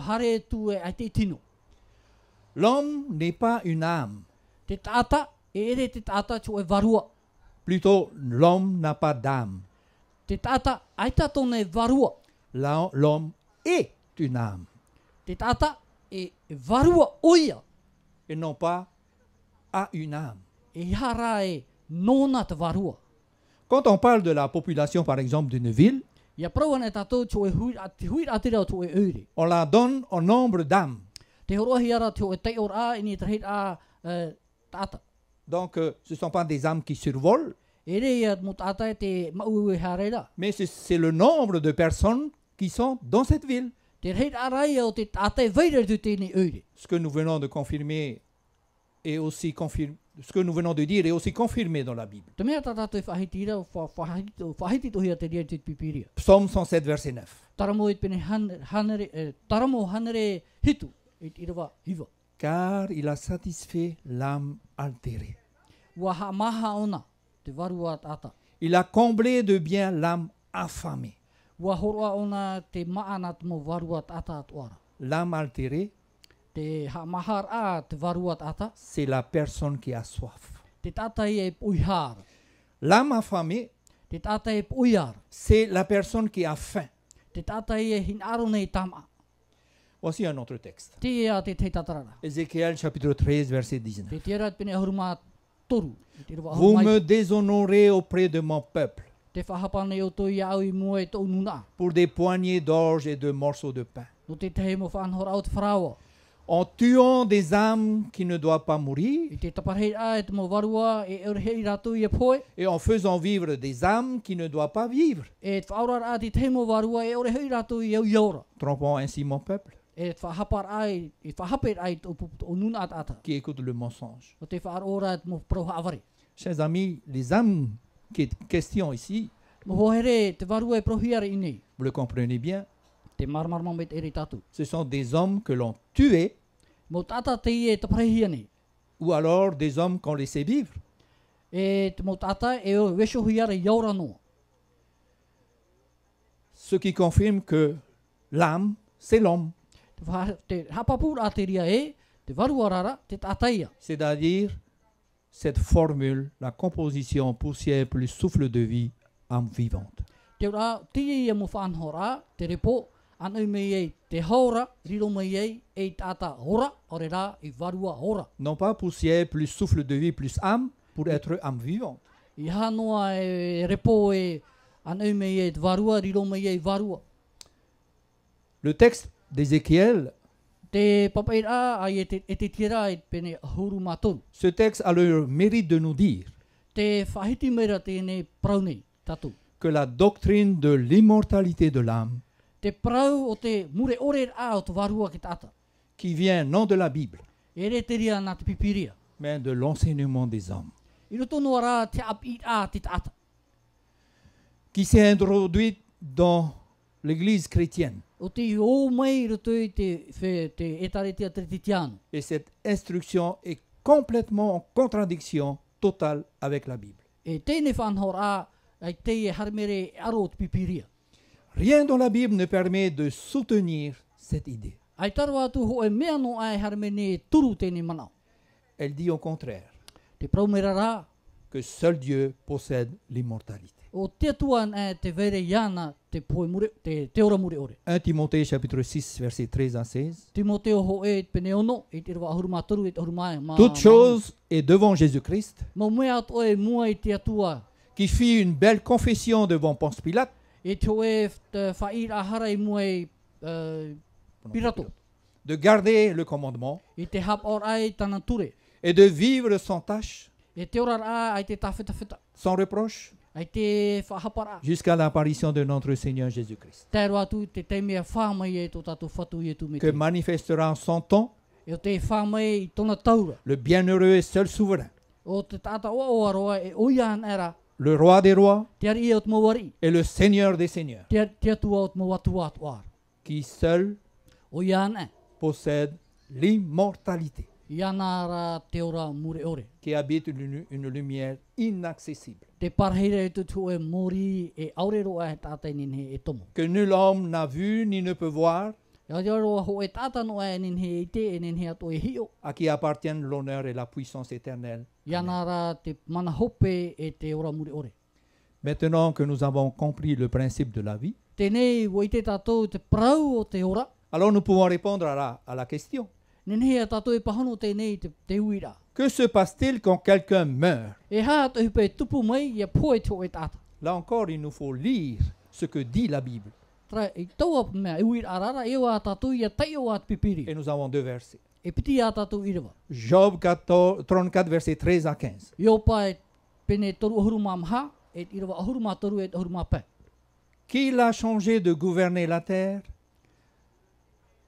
[SPEAKER 2] hare tu e ai te tino.
[SPEAKER 1] L'homme n'est pas une âme.
[SPEAKER 2] Te tata, e ere te tata tu e varua.
[SPEAKER 1] Plutôt, l'homme n'a pas d'âme.
[SPEAKER 2] Te tata, ai tato ne varua.
[SPEAKER 1] L'homme est une âme.
[SPEAKER 2] Te tata, e varua oia.
[SPEAKER 1] Et non pas a une âme.
[SPEAKER 2] E hara e nona te varua.
[SPEAKER 1] Quand on parle de la population, par exemple, d'une ville,
[SPEAKER 2] Ia prawana e tatou tu e hui ati rau tu e ure.
[SPEAKER 1] on la donne au nombre d'âmes.
[SPEAKER 2] Te horohi ara tu e te ora a ini te heit a tata.
[SPEAKER 1] Donc, ce ne sont pas des âmes qui survolent,
[SPEAKER 2] E re ia mo tata e te mau e hareira.
[SPEAKER 1] mais c'est le nombre de personnes qui sont dans cette ville.
[SPEAKER 2] Te heit ara ia o te tata e veire tu tēnei ure.
[SPEAKER 1] Ce que nous venons de confirmer est aussi ce que nous venons de dire est aussi confirmé dans la Bible.
[SPEAKER 2] Te mea tata e whahitira, whahiti tohi a te rea te pipiria.
[SPEAKER 1] Psaume 107, verset 9.
[SPEAKER 2] Taramo e pene taramo hanere hitu e te irawa hiva.
[SPEAKER 1] Car il a satisfait l'âme altérée.
[SPEAKER 2] Wa ha maha ona te varua tata.
[SPEAKER 1] Il a comblé de bien l'âme affamée.
[SPEAKER 2] Wa horoa ona te maana te mo varua tata atuara.
[SPEAKER 1] L'âme altérée,
[SPEAKER 2] Te ha mahar a te varua tata.
[SPEAKER 1] c'est la personne qui a soif.
[SPEAKER 2] Te tata e puihara.
[SPEAKER 1] L'âme affamée,
[SPEAKER 2] Te tata e puihara.
[SPEAKER 1] c'est la personne qui a faim.
[SPEAKER 2] Te tata e hinaro nei tama.
[SPEAKER 1] Voici un autre texte.
[SPEAKER 2] Te ea te tatarara.
[SPEAKER 1] Ézéchiel chapitre 13, verset 19.
[SPEAKER 2] Te tera pene ahuruma toru. Te irawa
[SPEAKER 1] Vous
[SPEAKER 2] ahumai.
[SPEAKER 1] me déshonorez auprès de mon peuple
[SPEAKER 2] Te whahapane o toi au i mua e tau nuna.
[SPEAKER 1] pour des poignées d'orge et de morceaux de pain.
[SPEAKER 2] No te tehe mo whanhora au te wharawa.
[SPEAKER 1] En tuant des âmes qui ne doivent pas mourir
[SPEAKER 2] I te taparhei a e te mo varua e eurhei ratu i e poe.
[SPEAKER 1] et en faisant vivre des âmes qui ne doivent pas vivre,
[SPEAKER 2] E te whaurara a te te mo varua e eurhei ratu i au iaura.
[SPEAKER 1] trompant ainsi mon peuple
[SPEAKER 2] E te whahapar ai, e whahapet ai o nuna at ata.
[SPEAKER 1] qui écoute le mensonge.
[SPEAKER 2] O te whaarora e te mo proha awari.
[SPEAKER 1] Chers amis, les âmes qui est question ici,
[SPEAKER 2] Mo hohere te varua e prohiara i nei.
[SPEAKER 1] vous le comprenez bien,
[SPEAKER 2] Te marmarma me te ere tatu.
[SPEAKER 1] ce sont des hommes que l'on tué
[SPEAKER 2] Mo tata te i e te parehia nei.
[SPEAKER 1] ou alors des hommes qu'on laissait vivre.
[SPEAKER 2] E te mo tata e o wesho hiara i aura noa.
[SPEAKER 1] Ce qui confirme que l'âme, c'est l'homme,
[SPEAKER 2] Te hapapura a te ria e, te varua rara, te tata ia.
[SPEAKER 1] c'est-à-dire cette formule, la composition poussière plus souffle de vie, âme vivante.
[SPEAKER 2] Te ora, te ia mo whanhora, te repo, anu mei ei te haora, riro mei ei e tata hora, ore rā i varua hora.
[SPEAKER 1] Non pas poussière plus souffle de vie plus âme pour être âme vivante.
[SPEAKER 2] I hanoa e repo e anu mei ei te varua, riro mei ei varua.
[SPEAKER 1] Le texte d'Ézéchiel,
[SPEAKER 2] Te papaira ai e te tira e pene huru mātoru.
[SPEAKER 1] ce texte a le mérite de nous dire
[SPEAKER 2] Te whahiti mera tēnei prau nei, tatu.
[SPEAKER 1] que la doctrine de l'immortalité de l'âme,
[SPEAKER 2] Te prau o te mure ore a o te varua ki tata.
[SPEAKER 1] qui vient non de la Bible,
[SPEAKER 2] E re te ria nā te pipiria.
[SPEAKER 1] mais de l'enseignement des hommes,
[SPEAKER 2] I roto noa rā te api a te tata.
[SPEAKER 1] qui s'est introduite dans l'Église chrétienne.
[SPEAKER 2] O te o mai roto i te etaretia te tiano.
[SPEAKER 1] Et cette instruction est complètement en contradiction totale avec la Bible.
[SPEAKER 2] E tēnei whanhora ai te e harmere aro o te pipiria.
[SPEAKER 1] Rien dans la Bible ne permet de soutenir cette idée.
[SPEAKER 2] Ai taro atu ho e mea no ai harmene e turu tēnei manao.
[SPEAKER 1] Elle dit au contraire
[SPEAKER 2] Te praumera rā,
[SPEAKER 1] que seul Dieu possède l'immortalité.
[SPEAKER 2] o te atuan e te vere iana te te poe mure, te ora mure ore.
[SPEAKER 1] 1 Timothée chapitre 6 versets 13 à 16.
[SPEAKER 2] Timoteo ho e pene ono, e te rwa ahuruma toru e te ahuruma ma...
[SPEAKER 1] Toute chose est devant Jésus-Christ,
[SPEAKER 2] Ma mea to e mua i te atua,
[SPEAKER 1] qui fit une belle confession devant Ponce Pilate,
[SPEAKER 2] e te oe te whair a hara i mua i pirato.
[SPEAKER 1] de garder le commandement
[SPEAKER 2] I te hap or ai tana ture.
[SPEAKER 1] et de vivre sans tâche,
[SPEAKER 2] E te ora a ai te tawhita,
[SPEAKER 1] sans reproche,
[SPEAKER 2] ai te whahapara.
[SPEAKER 1] jusqu'à l'apparition de notre Seigneur Jésus-Christ,
[SPEAKER 2] Te aro atu te teimea whamai e tō tātou whatu i e tu me
[SPEAKER 1] que
[SPEAKER 2] te.
[SPEAKER 1] manifestera en son temps
[SPEAKER 2] E o te whamai i tōna taura.
[SPEAKER 1] le bienheureux et seul souverain,
[SPEAKER 2] O te tata o aroa e oian era.
[SPEAKER 1] le roi des rois
[SPEAKER 2] Te ari e o te mawari.
[SPEAKER 1] et le Seigneur des seigneurs,
[SPEAKER 2] Te atua o te mawatu atu ar.
[SPEAKER 1] qui seul
[SPEAKER 2] Oian e.
[SPEAKER 1] possède l'immortalité,
[SPEAKER 2] Iana ra te ora mure ore.
[SPEAKER 1] qui habite une lumière inaccessible,
[SPEAKER 2] Te parheira e tutu e mori e aurero e tātai ninhe e tomo.
[SPEAKER 1] que nul homme n'a vu ni ne peut voir,
[SPEAKER 2] Ia roa ho e tāta no e ninhe i te e ninhe ato e hio.
[SPEAKER 1] à qui appartiennent l'honneur et la puissance éternelle.
[SPEAKER 2] Iana ra te mana hope e te ora mure ore.
[SPEAKER 1] Maintenant que nous avons compris le principe de la vie,
[SPEAKER 2] Tenei wo i te tātou te prau o te ora.
[SPEAKER 1] alors nous pouvons répondre à la question.
[SPEAKER 2] Ninhe a tātou e pahano tenei te uira.
[SPEAKER 1] Que se passe-t-il quand quelqu'un meurt?
[SPEAKER 2] E hā te hupe e tupu mai ia poe te o e tāta.
[SPEAKER 1] Là encore, il nous faut lire ce que dit la Bible.
[SPEAKER 2] Tra i taua mea e uira arara e o a tātou ia tai o a te pipiri.
[SPEAKER 1] Et nous avons deux versets.
[SPEAKER 2] E piti a tātou irawa.
[SPEAKER 1] Job 34, versets 13 à 15.
[SPEAKER 2] Io pa e pene toru ahuruma maha e irawa ahuruma toru e ahuruma pe.
[SPEAKER 1] Qui l'a changé de gouverner la terre?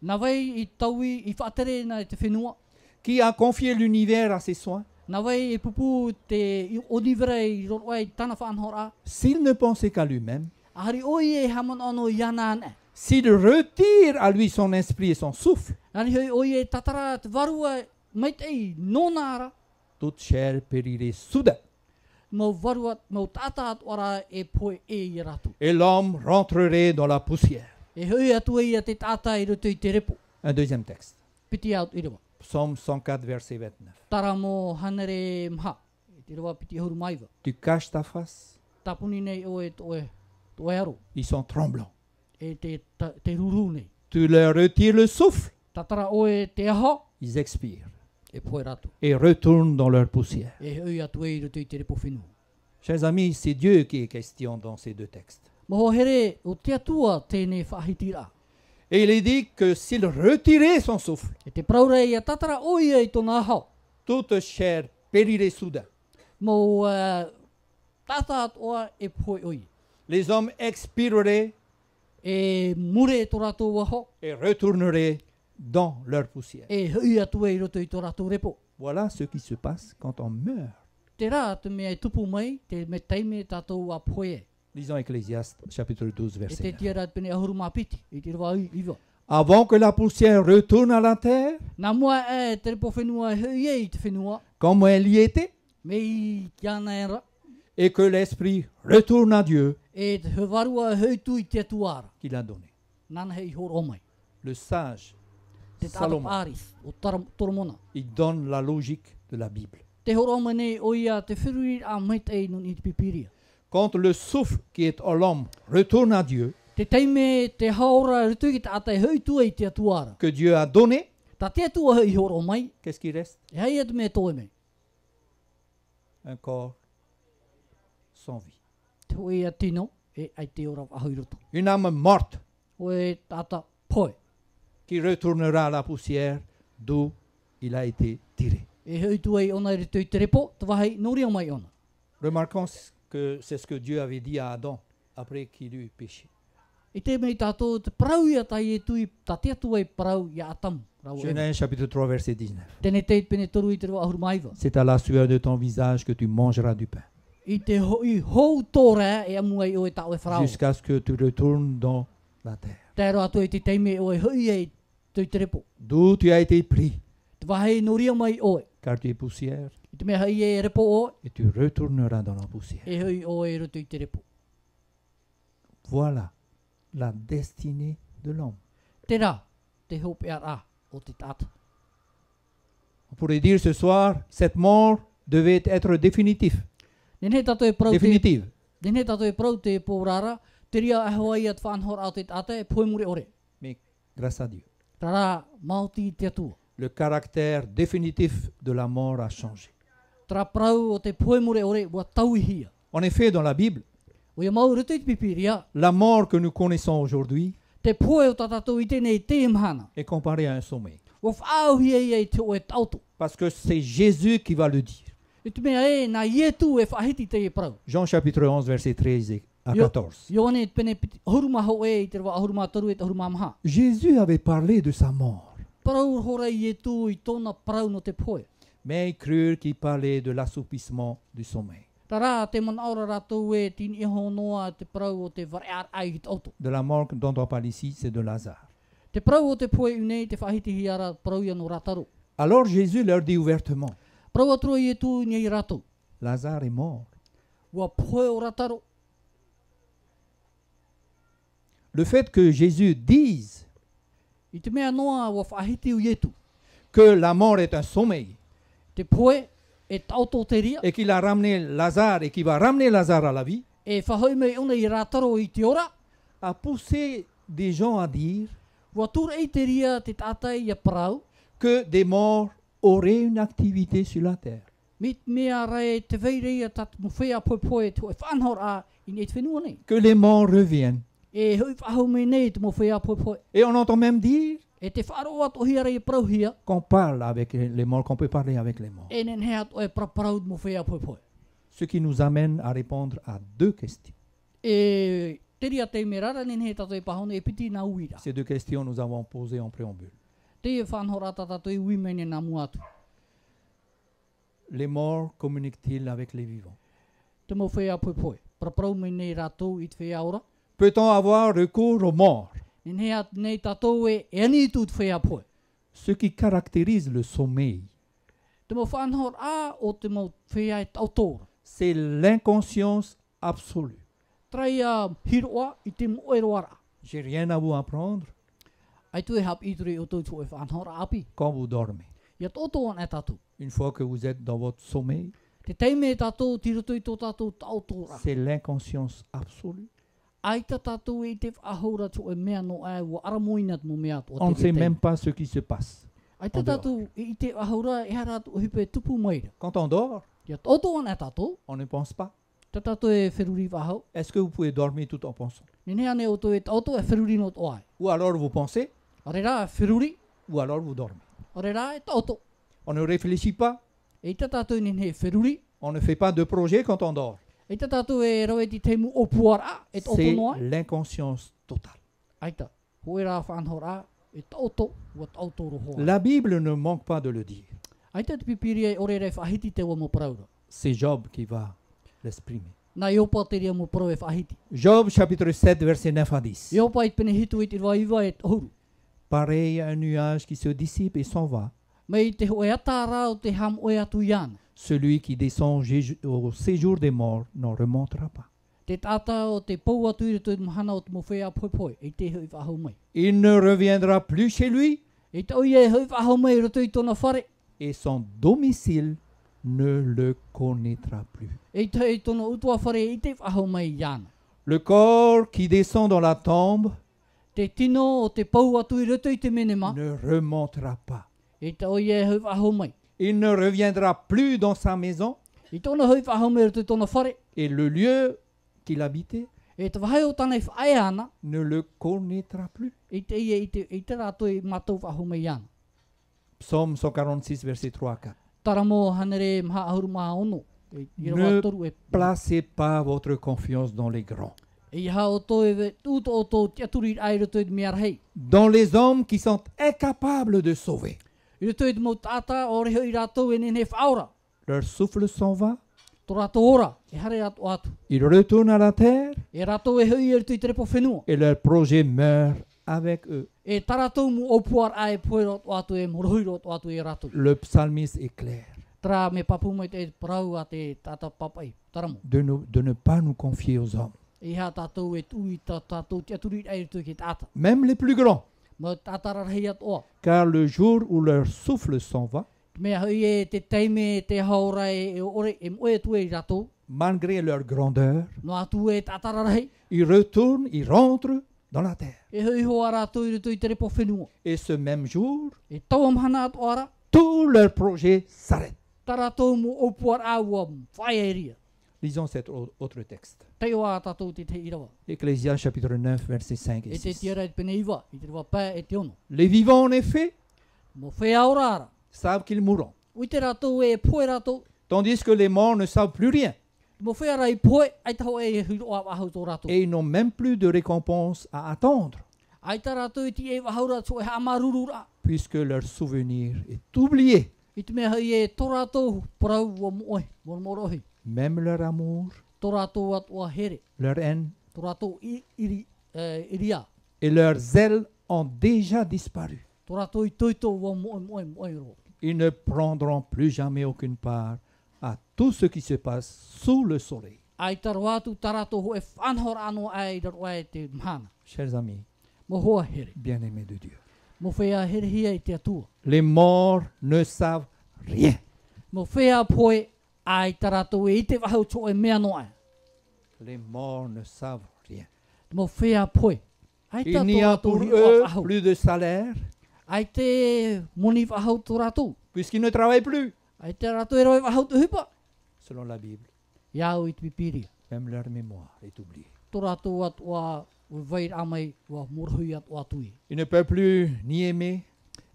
[SPEAKER 2] Nā wai i taui i whaatere na te whenua.
[SPEAKER 1] Qui a confié l'univers à ses soins?
[SPEAKER 2] Nā wai e pupu te onivera i roroi tana whanhora.
[SPEAKER 1] S'il ne pensait qu'à lui-même,
[SPEAKER 2] Ahari oi e haman ano iana ane.
[SPEAKER 1] s'il retire à lui son esprit et son souffle,
[SPEAKER 2] Nani hoi oi e tatara te varua maitei nonara.
[SPEAKER 1] toute chair périrait soudain,
[SPEAKER 2] Mau varua, mau tata atuara e poe e i ratu.
[SPEAKER 1] et l'homme rentrerait dans la poussière.
[SPEAKER 2] E hoi atu e ia te tata i roto i te repo.
[SPEAKER 1] Un deuxième texte.
[SPEAKER 2] Piti out i rewa.
[SPEAKER 1] Psaume 104, verset 29.
[SPEAKER 2] Tara mo hanere mha. E te rewa piti huru maiva.
[SPEAKER 1] Tu caches ta face,
[SPEAKER 2] Tapuni nei o e to e aro.
[SPEAKER 1] ils sont tremblants.
[SPEAKER 2] E te ruru nei.
[SPEAKER 1] Tu leur retires le souffle,
[SPEAKER 2] Tatara o e te aho.
[SPEAKER 1] ils expirent
[SPEAKER 2] E poe ratu.
[SPEAKER 1] et retournent dans leur poussière.
[SPEAKER 2] E hoi atu e i roto i te repo whenua.
[SPEAKER 1] Chers amis, c'est Dieu qui est question dans ces deux textes.
[SPEAKER 2] Moho here o te atua tēnei whahitira.
[SPEAKER 1] Et il est dit que s'il retirait son souffle,
[SPEAKER 2] E te praure ia tatara o ia i tōna hao.
[SPEAKER 1] toute chair périrait soudain.
[SPEAKER 2] Mo tata atoa e poe oi.
[SPEAKER 1] Les hommes expireraient
[SPEAKER 2] E mure e tō rātou waho.
[SPEAKER 1] et retourneraient dans leur poussière.
[SPEAKER 2] E hui atu e i roto i tō rātou repo.
[SPEAKER 1] Voilà ce qui se passe quand on meurt.
[SPEAKER 2] Te rā te mea e tupu mai, te me teime tātou a poe.
[SPEAKER 1] Lisons Ecclésiaste chapitre 12,
[SPEAKER 2] E
[SPEAKER 1] verset
[SPEAKER 2] te
[SPEAKER 1] 9.
[SPEAKER 2] tiara pene ahuruma piti. I te rewa iwa.
[SPEAKER 1] Avant que la poussière retourne à la terre,
[SPEAKER 2] Nā mua e te repo whenua e hui e i te whenua.
[SPEAKER 1] comme elle y était,
[SPEAKER 2] Me i kiana e ra.
[SPEAKER 1] et que l'Esprit retourne à Dieu
[SPEAKER 2] E te hewarua e hui tu i te atuara.
[SPEAKER 1] qu'il a donné.
[SPEAKER 2] Nana hei horo mai.
[SPEAKER 1] Le sage
[SPEAKER 2] Te tata
[SPEAKER 1] Salomon,
[SPEAKER 2] Paris o Toromona.
[SPEAKER 1] il donne la logique de la Bible.
[SPEAKER 2] Te horo mai nei o ia te whirui a maitei nun i te pipiria.
[SPEAKER 1] Quand le souffle qui est en l'homme retourne à Dieu,
[SPEAKER 2] Te teime te haora rutu ki te ata e hui tu e i te atuara.
[SPEAKER 1] que Dieu a donné,
[SPEAKER 2] Ta te atua hei horo mai.
[SPEAKER 1] qu'est-ce qui reste?
[SPEAKER 2] E hei atu me toe mei.
[SPEAKER 1] Un corps sans vie.
[SPEAKER 2] Te hoi a tino e ai te ora ahui roto.
[SPEAKER 1] Une âme morte
[SPEAKER 2] O e tata poe.
[SPEAKER 1] qui retournera à la poussière d'où il a été tiré.
[SPEAKER 2] E hui tu e ona i rutu i te repo, te wahai noria mai ona.
[SPEAKER 1] Remarquons que c'est ce que Dieu avait dit à Adam après qu'il eut péché.
[SPEAKER 2] I te mei tātou te parau ia tai e tui, ta te atua e parau ia atam. Rau e.
[SPEAKER 1] Genèse chapitre 3 verset 19.
[SPEAKER 2] Tēnei teit pene toru i te rewa ahuru maiva.
[SPEAKER 1] C'est à la sueur de ton visage que tu mangeras du pain,
[SPEAKER 2] I te i hou tōra e amua i o e tau e wharau.
[SPEAKER 1] jusqu'à ce que tu retournes dans la terre,
[SPEAKER 2] Te ro atu e te teime o e hui e tui te repo.
[SPEAKER 1] d'où tu as été pris,
[SPEAKER 2] Te wahai noria mai oe.
[SPEAKER 1] car tu es poussière,
[SPEAKER 2] I te mea hai e repo oe.
[SPEAKER 1] et tu retourneras dans la poussière.
[SPEAKER 2] E hui o e rutu i te repo.
[SPEAKER 1] Voilà la destinée de l'homme.
[SPEAKER 2] Te rā, te hope a o te tata.
[SPEAKER 1] On pourrait dire ce soir, cette mort devait être définitive.
[SPEAKER 2] Nene tato e prau te,
[SPEAKER 1] Définitive.
[SPEAKER 2] nene tato e prau te pōrara, Te ria e hoa ia te whanhora au te tata e poe muri ore.
[SPEAKER 1] Mais grâce à Dieu,
[SPEAKER 2] Tara mauti te atua.
[SPEAKER 1] le caractère définitif de la mort a changé.
[SPEAKER 2] Tara prau o te poe muri ore wa taui hia.
[SPEAKER 1] En effet, dans la Bible,
[SPEAKER 2] O ia mau rutu i te pipiria.
[SPEAKER 1] la mort que nous connaissons aujourd'hui
[SPEAKER 2] Te poe o tatatou i tēnei te imhana.
[SPEAKER 1] est comparée à un sommeil.
[SPEAKER 2] Wa whaau hia ia i te oe tautu.
[SPEAKER 1] Parce que c'est Jésus qui va le dire.
[SPEAKER 2] I te mea e na ietu e whahiti te e prau.
[SPEAKER 1] Jean chapitre 11, verset 13 à
[SPEAKER 2] Yo-
[SPEAKER 1] 14.
[SPEAKER 2] Ioane pene huruma ho e i te rawa huruma toru e te huruma maha.
[SPEAKER 1] Jésus avait parlé de sa mort,
[SPEAKER 2] Prau hora i ietu i tōna prau no te poe.
[SPEAKER 1] mais ils crurent qu'il parlait de l'assoupissement du sommeil,
[SPEAKER 2] Tara te mana ora rātou e tini iho noa te prau o te varear ai i te auto.
[SPEAKER 1] de la mort dont on parle ici, c'est de Lazare.
[SPEAKER 2] Te prau o te poe unei te whahiti hiara prau ia no rātaro.
[SPEAKER 1] Alors Jésus leur dit ouvertement,
[SPEAKER 2] Prau atua i ietu nei rātou.
[SPEAKER 1] Lazare est mort.
[SPEAKER 2] Wa poe o rātaro.
[SPEAKER 1] Le fait que Jésus dise
[SPEAKER 2] I te mea noa wa whahiti u ietu.
[SPEAKER 1] que la mort est un sommeil
[SPEAKER 2] Te poe e tauto te ria.
[SPEAKER 1] et qu'il a ramené Lazare et qu'il va ramener Lazare à la vie,
[SPEAKER 2] E whahoi mei una i rātaro i te ora.
[SPEAKER 1] a poussé des gens à dire
[SPEAKER 2] Wa tura i te ria te tātai ia prau.
[SPEAKER 1] que des morts auraient une activité sur la terre.
[SPEAKER 2] Mit mea rai te veireia tat mo whea poe poe te oe whanhor a i nei te whenua nei.
[SPEAKER 1] Que les morts reviennent.
[SPEAKER 2] E hui whahau mei nei te mo whea poe poe.
[SPEAKER 1] Et on entend même dire
[SPEAKER 2] E te wharo atu hia rei prau hia.
[SPEAKER 1] qu'on parle avec les morts, qu'on peut parler avec les morts.
[SPEAKER 2] E nen hea atu e praparau mo whea poe poe.
[SPEAKER 1] Ce qui nous amène à répondre à deux questions.
[SPEAKER 2] E te ria te merara nen he tato e pahone e piti na uira.
[SPEAKER 1] Ces deux questions nous avons posées en préambule.
[SPEAKER 2] Te e whanhor ata tato e ui mene na mua atu.
[SPEAKER 1] Les morts communiquent-ils avec les vivants?
[SPEAKER 2] Te mo whea poe poe. Praparau mei nei rātou i te whea ora.
[SPEAKER 1] Peut-on avoir recours aux morts?
[SPEAKER 2] Nen hea nei tatou e ani tu te whea poe.
[SPEAKER 1] Ce qui caractérise le sommeil,
[SPEAKER 2] Te mo whanhor a o te mo whea e tautora.
[SPEAKER 1] c'est l'inconscience absolue.
[SPEAKER 2] Trai a hiroa i te mo e roara.
[SPEAKER 1] J'ai rien à vous apprendre
[SPEAKER 2] Ai tu e hap ituri o tau tu e whanhor api.
[SPEAKER 1] quand vous dormez.
[SPEAKER 2] Ia toto an e tatou.
[SPEAKER 1] Une fois que vous êtes dans votre sommeil,
[SPEAKER 2] Te teime e tatou, tiroto i tō tatou tautora.
[SPEAKER 1] c'est l'inconscience absolue.
[SPEAKER 2] Ai ta tatou i te whahaura tu e mea no ai wa aramoina mo mea tu.
[SPEAKER 1] On ne sait même pas ce qui se passe.
[SPEAKER 2] Ai ta
[SPEAKER 1] en dehors.
[SPEAKER 2] tatou i te whahaura e hara tu hipe tupu maira.
[SPEAKER 1] Quand on dort,
[SPEAKER 2] Ia toto an e tatou.
[SPEAKER 1] on ne pense pas.
[SPEAKER 2] Ta tatou e wheruri wahau.
[SPEAKER 1] Est-ce que vous pouvez dormir tout en pensant?
[SPEAKER 2] Nene ane o tō e tauto e wheruri no tō ai.
[SPEAKER 1] Ou alors vous pensez,
[SPEAKER 2] Are rā e wheruri,
[SPEAKER 1] ou alors vous dormez.
[SPEAKER 2] are rā e tauto.
[SPEAKER 1] On ne réfléchit pas,
[SPEAKER 2] E ta tatou nene he wheruri.
[SPEAKER 1] on ne fait pas de projet quand on dort.
[SPEAKER 2] E ta tatou e rawe ti teimu o puara e tauto
[SPEAKER 1] C'est
[SPEAKER 2] no ai.
[SPEAKER 1] l'inconscience totale.
[SPEAKER 2] Ai ta, hoe rā whanhora e tauto wa tauto roho ai.
[SPEAKER 1] La Bible ne manque pas de le dire.
[SPEAKER 2] Ai ta te pipiri e ore rei whahiti te wa mo praura.
[SPEAKER 1] C'est Job qui va l'exprimer.
[SPEAKER 2] Nā iopa te ria mo prau e whahiti.
[SPEAKER 1] Job chapitre 7 verset 9 à 10.
[SPEAKER 2] Iopa i pene hitu i te waiwa e tohuru.
[SPEAKER 1] Pareil à un nuage qui se dissipe et s'en va,
[SPEAKER 2] Mei te hoe ata rā o te ham oe atu iana.
[SPEAKER 1] celui qui descend au séjour des morts n'en remontera pas.
[SPEAKER 2] Te tata o te pou atu i te mahana o te mo whea poe poe. E te hui whahau mai.
[SPEAKER 1] Il ne reviendra plus chez lui
[SPEAKER 2] E te oi e hui whahau mai roto i tōna whare.
[SPEAKER 1] et son domicile ne le connaîtra plus.
[SPEAKER 2] E te i tōna utua whare i te whahau mai iana.
[SPEAKER 1] Le corps qui descend dans la tombe
[SPEAKER 2] Te tino o te pou atu i roto i te menema.
[SPEAKER 1] ne remontera pas.
[SPEAKER 2] E te oi e hui whahau mai.
[SPEAKER 1] Il ne reviendra plus dans sa maison
[SPEAKER 2] I tōna hui whahau mai roto i tōna whare.
[SPEAKER 1] et le lieu qu'il habitait
[SPEAKER 2] E te wahai o tānei whae ana.
[SPEAKER 1] ne le connaîtra plus.
[SPEAKER 2] I te ia i te rato i mātou whahau mai iana.
[SPEAKER 1] Psaume 146 verset 3 à 4.
[SPEAKER 2] Taramo hanere mha ahuru maha ono. I rawa
[SPEAKER 1] Ne
[SPEAKER 2] toru e
[SPEAKER 1] placez pas votre confiance dans les grands,
[SPEAKER 2] I ha o tō e tūto o tō te aturi ai roto i te mea rei.
[SPEAKER 1] dans les hommes qui sont incapables de sauver.
[SPEAKER 2] I roto i te mo tāta o reho i rātou e nene whaora.
[SPEAKER 1] Leur souffle s'en va,
[SPEAKER 2] Tō rātou ora, e hare atu atu.
[SPEAKER 1] ils retournent à la terre
[SPEAKER 2] E rātou e hui e roto i te repo whenua.
[SPEAKER 1] et leur projet meurt avec eux.
[SPEAKER 2] E taratou mu opuar ai poe roto atu e morohui roto atu e rātou.
[SPEAKER 1] Le psalmiste est clair
[SPEAKER 2] Tara me papu mai te parau a te tata papai. Taramo.
[SPEAKER 1] de ne pas nous confier aux hommes,
[SPEAKER 2] I ha tātou e tui tātou te aturi ai roto ki tāta.
[SPEAKER 1] même les plus grands,
[SPEAKER 2] Ma tātara rei atu oa.
[SPEAKER 1] car le jour où leur souffle s'en va,
[SPEAKER 2] Mea hui e te teime te haora e ore e moe tu e rātou.
[SPEAKER 1] malgré leur grandeur,
[SPEAKER 2] no atu e tātararahi,
[SPEAKER 1] ils retournent, ils rentrent dans la terre.
[SPEAKER 2] e hui hoa rātou i rutu i te repo whenua.
[SPEAKER 1] Et ce même jour,
[SPEAKER 2] E tauam hana atu ara,
[SPEAKER 1] tous leurs projets s'arrêtent.
[SPEAKER 2] taratou mo opuar awa whai e ria.
[SPEAKER 1] Lisons cet autre texte.
[SPEAKER 2] Tei wā tātou te te irawa.
[SPEAKER 1] Ecclésias chapitre 9, versets 5 et
[SPEAKER 2] E te
[SPEAKER 1] 6.
[SPEAKER 2] tiara i te pene iwa, i te rewa pā e te ono.
[SPEAKER 1] Les vivants, en effet,
[SPEAKER 2] Mo whea ora ara.
[SPEAKER 1] savent qu'ils mourront,
[SPEAKER 2] Ui te rātou e poe rātou,
[SPEAKER 1] tandis que les morts ne savent plus rien.
[SPEAKER 2] mo whea rai poe, ai taho e hui o ahau tō rātou.
[SPEAKER 1] Et ils n'ont même plus de récompense à attendre,
[SPEAKER 2] Ai tā rātou i ti e wahaura tō e hamaruru rā.
[SPEAKER 1] puisque leur souvenir est oublié.
[SPEAKER 2] I te mea hei e tō rātou parau wa moe, wa morohi.
[SPEAKER 1] Même leur amour,
[SPEAKER 2] Tō rātou at o here,
[SPEAKER 1] leur haine
[SPEAKER 2] tō rātou iria.
[SPEAKER 1] et leur zèle ont déjà disparu.
[SPEAKER 2] Tō rātou i toito wa moe ro.
[SPEAKER 1] Ils ne prendront plus jamais aucune part à tout ce qui se passe sous le soleil.
[SPEAKER 2] Ai taro atu tā rātou ho e whanhora anō ai raro ai te mhana.
[SPEAKER 1] Chers amis,
[SPEAKER 2] Mo hoa here.
[SPEAKER 1] bien-aimés de Dieu,
[SPEAKER 2] Mo whea here hia i te atua.
[SPEAKER 1] les morts ne savent rien.
[SPEAKER 2] Mo whea poe ai tā rātou e i te wahau tō e mea no ai.
[SPEAKER 1] Les morts ne savent rien.
[SPEAKER 2] Mo whea poe. Ai tā
[SPEAKER 1] Il n'y
[SPEAKER 2] tō
[SPEAKER 1] a
[SPEAKER 2] rātou
[SPEAKER 1] pour
[SPEAKER 2] hi
[SPEAKER 1] eux
[SPEAKER 2] o wahau.
[SPEAKER 1] plus de salaire,
[SPEAKER 2] Ai te moni wahau tō rātou.
[SPEAKER 1] puisqu'ils ne travaillent plus,
[SPEAKER 2] Ai te rātou e roi wahau tō hipa.
[SPEAKER 1] selon la Bible.
[SPEAKER 2] Iau i te pipiria.
[SPEAKER 1] Même leur mémoire est oubliée.
[SPEAKER 2] Tō rātou at wa vair amai wa murhui at o atui.
[SPEAKER 1] Ils ne peuvent plus ni aimer,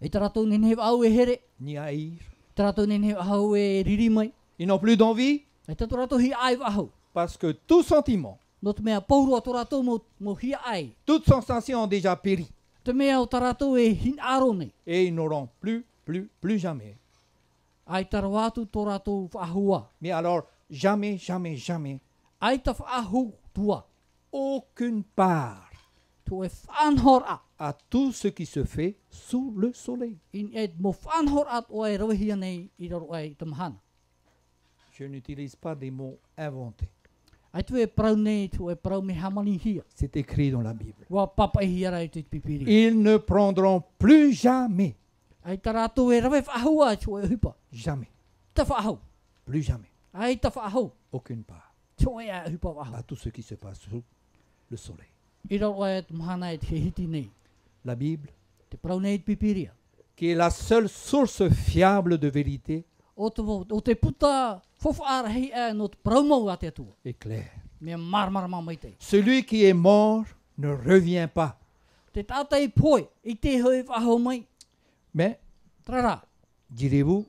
[SPEAKER 2] E te rātou nene he au e here.
[SPEAKER 1] ni haïr.
[SPEAKER 2] Te rātou nene he au e riri mai.
[SPEAKER 1] Ils n'ont plus d'envie,
[SPEAKER 2] E te tō rātou hi ai wahau.
[SPEAKER 1] parce que tout sentiment,
[SPEAKER 2] No te mea paurua tō rātou mo hi ai.
[SPEAKER 1] toute sensation ont déjà péri.
[SPEAKER 2] Te mea o tā rātou e hin aro nei.
[SPEAKER 1] Et ils n'auront plus jamais.
[SPEAKER 2] Ai tara wātu tō rātou whaahua.
[SPEAKER 1] Mais alors, jamais, jamais, jamais,
[SPEAKER 2] Ai ta whaahu tua.
[SPEAKER 1] aucune part
[SPEAKER 2] Tō e whanhor
[SPEAKER 1] à tout ce qui se fait sous le soleil.
[SPEAKER 2] In e mo whanhor at o e rawihia nei i raro ai te mahana.
[SPEAKER 1] Je n'utilise pas des mots inventés.
[SPEAKER 2] Ai tu e parau nei, tu e parau me hamani hia.
[SPEAKER 1] C'est écrit dans la Bible.
[SPEAKER 2] Wa papa i hia rai tu te pipiri.
[SPEAKER 1] Ils ne prendront plus jamais,
[SPEAKER 2] Ai ta rātou e rawe whaahua tu e hupa.
[SPEAKER 1] jamais,
[SPEAKER 2] Ta whaahau.
[SPEAKER 1] plus jamais,
[SPEAKER 2] Ai ta whaahau.
[SPEAKER 1] aucune part
[SPEAKER 2] Tu e a hupa wahau.
[SPEAKER 1] à tout ce qui se passe sous le soleil.
[SPEAKER 2] I raro ai te mahana e te hiti nei.
[SPEAKER 1] La Bible,
[SPEAKER 2] Te parau nei te pipiria.
[SPEAKER 1] qui est la seule source fiable de vérité,
[SPEAKER 2] O te puta whawhaara hei e no te parau mau a te atua.
[SPEAKER 1] est claire.
[SPEAKER 2] Mea marmarama mai te.
[SPEAKER 1] Celui qui est mort ne revient pas.
[SPEAKER 2] Te tātai poi i te hoi whahau mai.
[SPEAKER 1] Mais,
[SPEAKER 2] Trara.
[SPEAKER 1] direz-vous,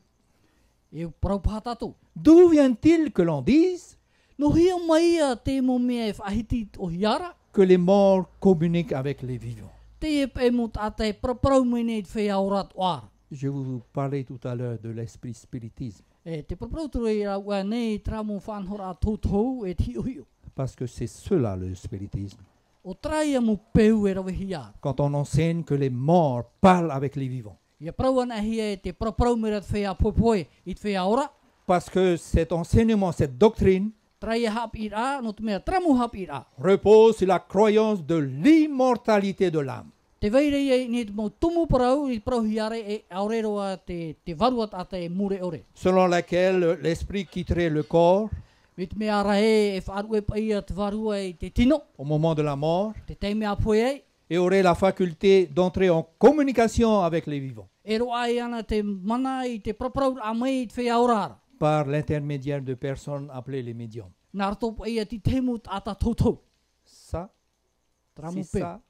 [SPEAKER 2] E parau pātātou.
[SPEAKER 1] d'où vient-il que l'on dise
[SPEAKER 2] No hia mai a te mo mea e whahiti o hiara.
[SPEAKER 1] que les morts communiquent avec les vivants?
[SPEAKER 2] Te e pe mo tātai parau mai nei te whea orat oara.
[SPEAKER 1] Je vous parlais tout à l'heure de l'esprit spiritisme,
[SPEAKER 2] E te parau turu i rau nei tra mo whanhora tōtou e ti uhiu.
[SPEAKER 1] parce que c'est cela le spiritisme.
[SPEAKER 2] O traia mo peu e rawe hiara.
[SPEAKER 1] Quand on enseigne que les morts parlent avec les vivants.
[SPEAKER 2] Ia parau ana hia e te parau mera te whea poipoi i te whea ora.
[SPEAKER 1] Parce que cet enseignement, cette doctrine,
[SPEAKER 2] Traia hap i rā, no te mea tramu hap i rā.
[SPEAKER 1] repose sur la croyance de l'immortalité de l'âme.
[SPEAKER 2] Te veire i ni te mo tumu parau i parau hiare e aureroa te varua tata e mure ore.
[SPEAKER 1] Selon laquelle l'esprit quitterait le corps
[SPEAKER 2] Me te mea ara e whaarue pa ia te varua i te tino.
[SPEAKER 1] au moment de la mort
[SPEAKER 2] Te te mea poe ei.
[SPEAKER 1] et aurait la faculté d'entrer en communication avec les vivants
[SPEAKER 2] E roa ai ana te mana i te praparau a mai i te whea orara.
[SPEAKER 1] par l'intermédiaire de personnes appelées les médiums.
[SPEAKER 2] Nā rato pa ia ti temu ata tautou.
[SPEAKER 1] Ça,
[SPEAKER 2] Tramu
[SPEAKER 1] c'est
[SPEAKER 2] pe.
[SPEAKER 1] ça,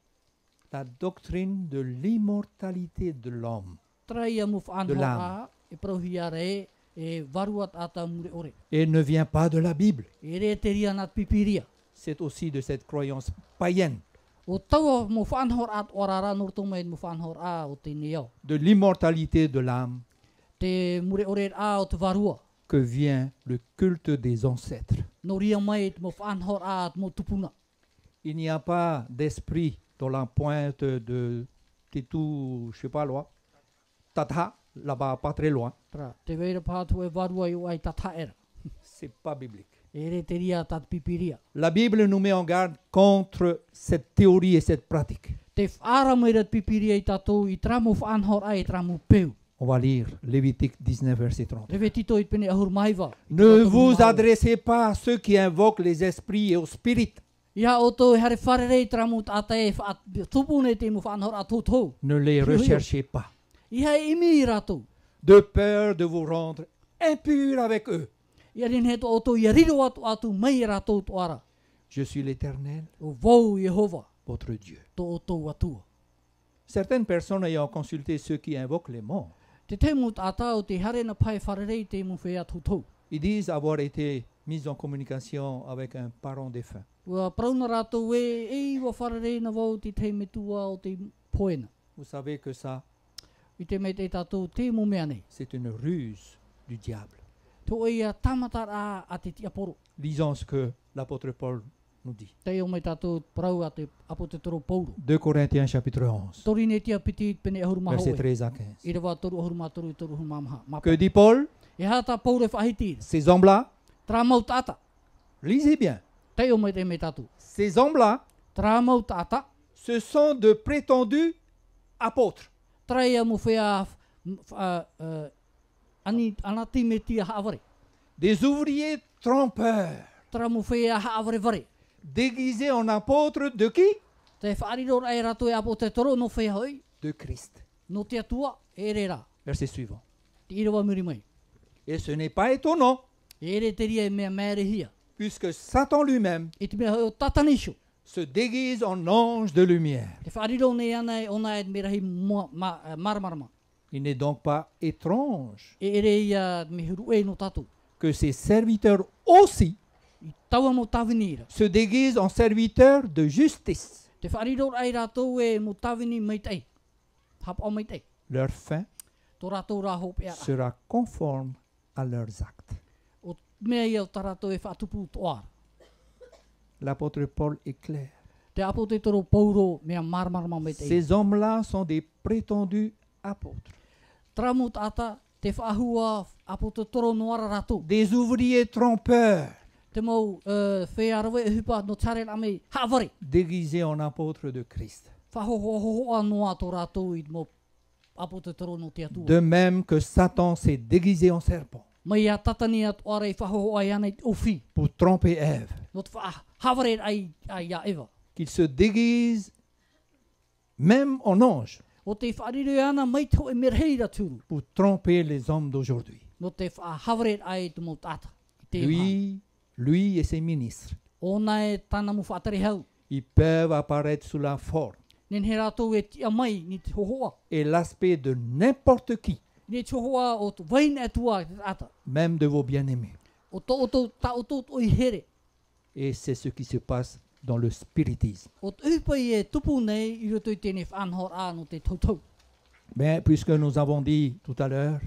[SPEAKER 1] la doctrine de l'immortalité de l'homme.
[SPEAKER 2] Traia mu
[SPEAKER 1] De
[SPEAKER 2] whaanhora
[SPEAKER 1] l'âme.
[SPEAKER 2] a e parau hiare e varua ata mure ore.
[SPEAKER 1] Et ne vient pas de la Bible.
[SPEAKER 2] E re te ria nā pipiria.
[SPEAKER 1] C'est aussi de cette croyance païenne
[SPEAKER 2] O taua mo whaanhora at orara norto mai mo whaanhora a o te neo.
[SPEAKER 1] de l'immortalité de l'âme
[SPEAKER 2] Te mure ore a o te varua.
[SPEAKER 1] que vient le culte des ancêtres.
[SPEAKER 2] No ria mai te mo whaanhora at mo tupuna.
[SPEAKER 1] Il n'y a pas d'esprit dans la pointe de Titou, je sais pas loin, Tata, là-bas, pas très loin.
[SPEAKER 2] Tra, te veira pātu e varua i o ai tata era.
[SPEAKER 1] C'est pas biblique.
[SPEAKER 2] E re te ria tat pipiria.
[SPEAKER 1] La Bible nous met en garde contre cette théorie et cette pratique.
[SPEAKER 2] Te whaara mai rat pipiria i tatou i tramu whaanhora e tramu peu.
[SPEAKER 1] On va lire Lévitique 19, verset 30.
[SPEAKER 2] Rewe tito i pene ahur maiwa.
[SPEAKER 1] Ne vous adressez pas à ceux qui invoquent les esprits et aux spirites.
[SPEAKER 2] Ia o tō hare wharerei tramut ata e tupune te mu whanhor a tōtou.
[SPEAKER 1] Ne les recherchez pas,
[SPEAKER 2] Ia imi i ratou.
[SPEAKER 1] de peur de vous rendre impurs avec eux.
[SPEAKER 2] Ia rin he tō o tō ia riro atu mai i ratou toara.
[SPEAKER 1] Je suis l'Éternel,
[SPEAKER 2] O vau Yehova,
[SPEAKER 1] votre Dieu.
[SPEAKER 2] tō o tō atua.
[SPEAKER 1] Certaines personnes ayant consulté ceux qui invoquent les morts,
[SPEAKER 2] Te te mut ata o te hare na pai wharerei te mu whea tōtou.
[SPEAKER 1] ils disent avoir été mis en communication avec un parent défunt.
[SPEAKER 2] Ua prauna ratou e wa wharerei na wau te te metua o te poena.
[SPEAKER 1] Vous savez que ça,
[SPEAKER 2] I te me te tātou te mu mea nei.
[SPEAKER 1] c'est une ruse du diable.
[SPEAKER 2] Tō ia tamatara a te tiaporo.
[SPEAKER 1] Lisons ce que l'apôtre Paul nous dit.
[SPEAKER 2] Te o me tātou prau a te apo te toro pauro.
[SPEAKER 1] 2 Corinthiens chapitre 11,
[SPEAKER 2] Tori ne tia piti pene ahuru maho
[SPEAKER 1] versets
[SPEAKER 2] e.
[SPEAKER 1] 13 à 15.
[SPEAKER 2] I rewa toru ahuru matoru i toru ahuru mamaha. Mapa.
[SPEAKER 1] Que dit Paul?
[SPEAKER 2] E hata paure whahiti.
[SPEAKER 1] Ces hommes-là,
[SPEAKER 2] Tra mau tata.
[SPEAKER 1] lisez bien,
[SPEAKER 2] Te o me te me tātou.
[SPEAKER 1] ces hommes-là,
[SPEAKER 2] Tra mau tata.
[SPEAKER 1] ce sont de prétendus apôtres.
[SPEAKER 2] Tra ia mu whea anati me tia haaware.
[SPEAKER 1] Des ouvriers trompeurs,
[SPEAKER 2] Tra mu whea haaware vare.
[SPEAKER 1] déguisés en apôtres de qui?
[SPEAKER 2] Te whaariro ai rato e apo te toro no whea hoi.
[SPEAKER 1] De Christ.
[SPEAKER 2] No te atua e re rā.
[SPEAKER 1] Verset suivant.
[SPEAKER 2] Te irawa muri mai.
[SPEAKER 1] Et ce n'est pas étonnant,
[SPEAKER 2] E re te ria e mea mere hia.
[SPEAKER 1] puisque Satan lui-même
[SPEAKER 2] I te mea hoi o tatanisho.
[SPEAKER 1] se déguise en ange de lumière.
[SPEAKER 2] Te whaariro nei ana e ona e merahi maramarama.
[SPEAKER 1] Il n'est donc pas étrange
[SPEAKER 2] E ere ia me huru e no tatu.
[SPEAKER 1] que ses serviteurs aussi
[SPEAKER 2] I taua mo tawini ira.
[SPEAKER 1] se déguisent en serviteurs de justice.
[SPEAKER 2] Te whaariro ai rātou e mo tawini mai tei. Hap o mai tei.
[SPEAKER 1] Leur fin
[SPEAKER 2] Tō rātou rā hope ara.
[SPEAKER 1] sera conforme à leurs actes.
[SPEAKER 2] O mea ia o tā rātou e whaatupu toara.
[SPEAKER 1] L'apôtre Paul est clair.
[SPEAKER 2] Te apo te toro pauro mea maramarama mai tei.
[SPEAKER 1] Ces hommes-là sont des prétendus apôtres,
[SPEAKER 2] Tramut ata te whaahua apo te toro noara rātou.
[SPEAKER 1] des ouvriers trompeurs,
[SPEAKER 2] Te mau whearawe e hupa no taren ame haaware.
[SPEAKER 1] déguisés en apôtres de Christ.
[SPEAKER 2] Whahohohoa noa tō rātou i mo apo te toro no te atua.
[SPEAKER 1] De même que Satan s'est déguisé en serpent
[SPEAKER 2] Mai a tatani at oare i whahohoa i ana i ofi.
[SPEAKER 1] pour tromper Ève,
[SPEAKER 2] No te haaware ai a Eva.
[SPEAKER 1] qu'il se déguise même en ange
[SPEAKER 2] O te whaarire ana mai tau e merheira tūru.
[SPEAKER 1] pour tromper les hommes d'aujourd'hui.
[SPEAKER 2] No te whahawaret ai te mo tata. Te lui.
[SPEAKER 1] Lui et ses ministres,
[SPEAKER 2] Ona e tana mu whaatare hau.
[SPEAKER 1] ils peuvent apparaître sous la forme
[SPEAKER 2] Nen he rātou e tia mai ni te hohoa.
[SPEAKER 1] et l'aspect de n'importe qui,
[SPEAKER 2] Ni te hohoa o te wain atua te ata.
[SPEAKER 1] même de vos bien-aimés.
[SPEAKER 2] O to ta o to o i here.
[SPEAKER 1] Et c'est ce qui se passe dans le spiritisme.
[SPEAKER 2] O te upai e tupu nei i roto i tēne whanhor a no te tautau.
[SPEAKER 1] Mais puisque nous avons dit tout à l'heure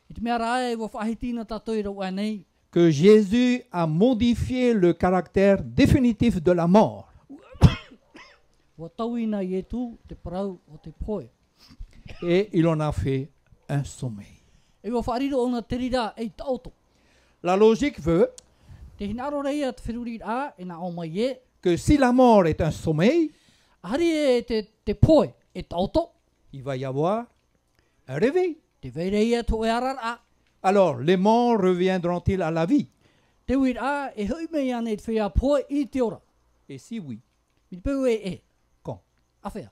[SPEAKER 2] I te mea rā e wa whahitina tātou i rau nei.
[SPEAKER 1] que Jésus a modifié le caractère définitif de la mort,
[SPEAKER 2] Wa tauina i e tū te parau o te poe.
[SPEAKER 1] et il en a fait un sommeil.
[SPEAKER 2] E wa whaariro ona te rira e taoto.
[SPEAKER 1] La logique veut
[SPEAKER 2] Te hinaro rei a te whiruri a e na o mai e.
[SPEAKER 1] que si la mort est un sommeil,
[SPEAKER 2] Hari e te poe e taoto.
[SPEAKER 1] il va y avoir un réveil.
[SPEAKER 2] Te veire ia to e arar a.
[SPEAKER 1] Alors, les morts reviendront-ils à la vie?
[SPEAKER 2] Te wira a e hui mei ane te whea poe i te ora.
[SPEAKER 1] Et si oui,
[SPEAKER 2] Mi te peu e.
[SPEAKER 1] quand?
[SPEAKER 2] A whea.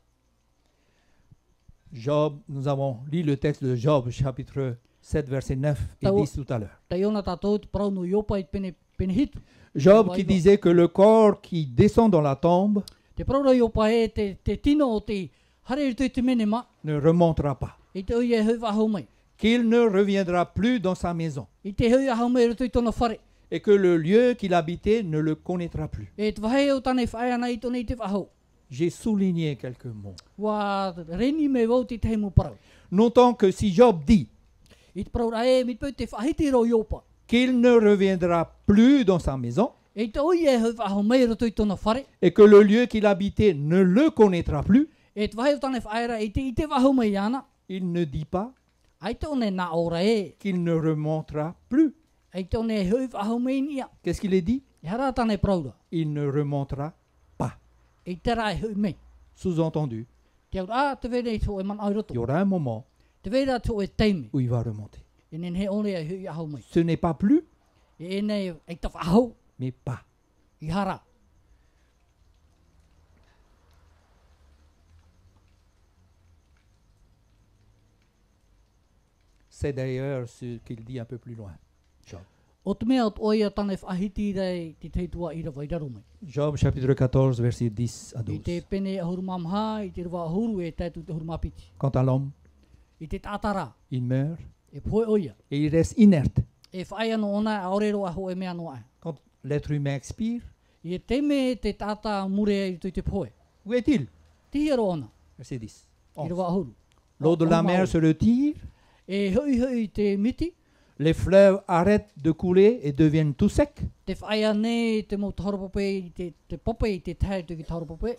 [SPEAKER 1] Job, nous avons lu le texte de Job, chapitre 7, verset 9 et 10 tout à l'heure.
[SPEAKER 2] Te iona tātou te parau no iopa i te pene hitu.
[SPEAKER 1] Job qui disait que le corps qui descend dans la tombe
[SPEAKER 2] Te parau rei iopa e te tino o te hare i te mene ma.
[SPEAKER 1] ne remontera pas,
[SPEAKER 2] I te ui e hui wahau mai.
[SPEAKER 1] qu'il ne reviendra plus dans sa maison,
[SPEAKER 2] I te hui ahau mai roto i tona whare.
[SPEAKER 1] et que le lieu qu'il habitait ne le connaîtra plus.
[SPEAKER 2] E te wahai o tane whae ana i tona i te wahau.
[SPEAKER 1] J'ai souligné quelques mots.
[SPEAKER 2] Wa reni me wau ti te mu parau.
[SPEAKER 1] Notons que si Job dit
[SPEAKER 2] I te parau rae mi te peu te whahiti ro iopa.
[SPEAKER 1] qu'il ne reviendra plus dans sa maison,
[SPEAKER 2] E te ui e hui wahau mai roto i tona whare.
[SPEAKER 1] et que le lieu qu'il habitait ne le connaîtra plus,
[SPEAKER 2] E te wahai o tane whaera i te wahau mai ana.
[SPEAKER 1] il ne dit pas
[SPEAKER 2] Ai te one na ora e.
[SPEAKER 1] qu'il ne remontera plus.
[SPEAKER 2] Ai te one hui wahau mai nia.
[SPEAKER 1] Qu'est-ce qu'il est dit?
[SPEAKER 2] E hara tane praura.
[SPEAKER 1] Il ne remontera pas.
[SPEAKER 2] E te rai hui mei.
[SPEAKER 1] Sous-entendu,
[SPEAKER 2] Te au a te vene i tō e man ai roto.
[SPEAKER 1] il y aura un moment
[SPEAKER 2] Te veira te o e teime.
[SPEAKER 1] où il va remonter.
[SPEAKER 2] E nen he ole e hui ahau mai.
[SPEAKER 1] Ce n'est pas plus,
[SPEAKER 2] E nei e tafa ahau
[SPEAKER 1] mais pas.
[SPEAKER 2] i hara.
[SPEAKER 1] C'est d'ailleurs ce qu'il dit un peu plus loin. Job.
[SPEAKER 2] O te mea o oia tane whahiti rei te teitua i rawa i raro mai.
[SPEAKER 1] Job chapitre 14, versets 10 à
[SPEAKER 2] I
[SPEAKER 1] 12.
[SPEAKER 2] te pene ahuru mamha, i te rawa ahuru e taitu te ahuru mapiti.
[SPEAKER 1] Quant à l'homme,
[SPEAKER 2] I te tātara,
[SPEAKER 1] il meurt
[SPEAKER 2] e poe oia.
[SPEAKER 1] et il reste inerte.
[SPEAKER 2] E whae ano ona a orero aho e mea noa.
[SPEAKER 1] Quand l'être humain expire,
[SPEAKER 2] I e teime te tāta mure i tui te poe.
[SPEAKER 1] où est-il?
[SPEAKER 2] Tihero ona,
[SPEAKER 1] Verset 10.
[SPEAKER 2] i rawa ahuru.
[SPEAKER 1] L'eau de la mer se retire,
[SPEAKER 2] E hui hui te miti,
[SPEAKER 1] les fleuves arrêtent de couler et deviennent tout secs.
[SPEAKER 2] te whaia ne te mo taharopope i te pope i te tae tu ki taharopope.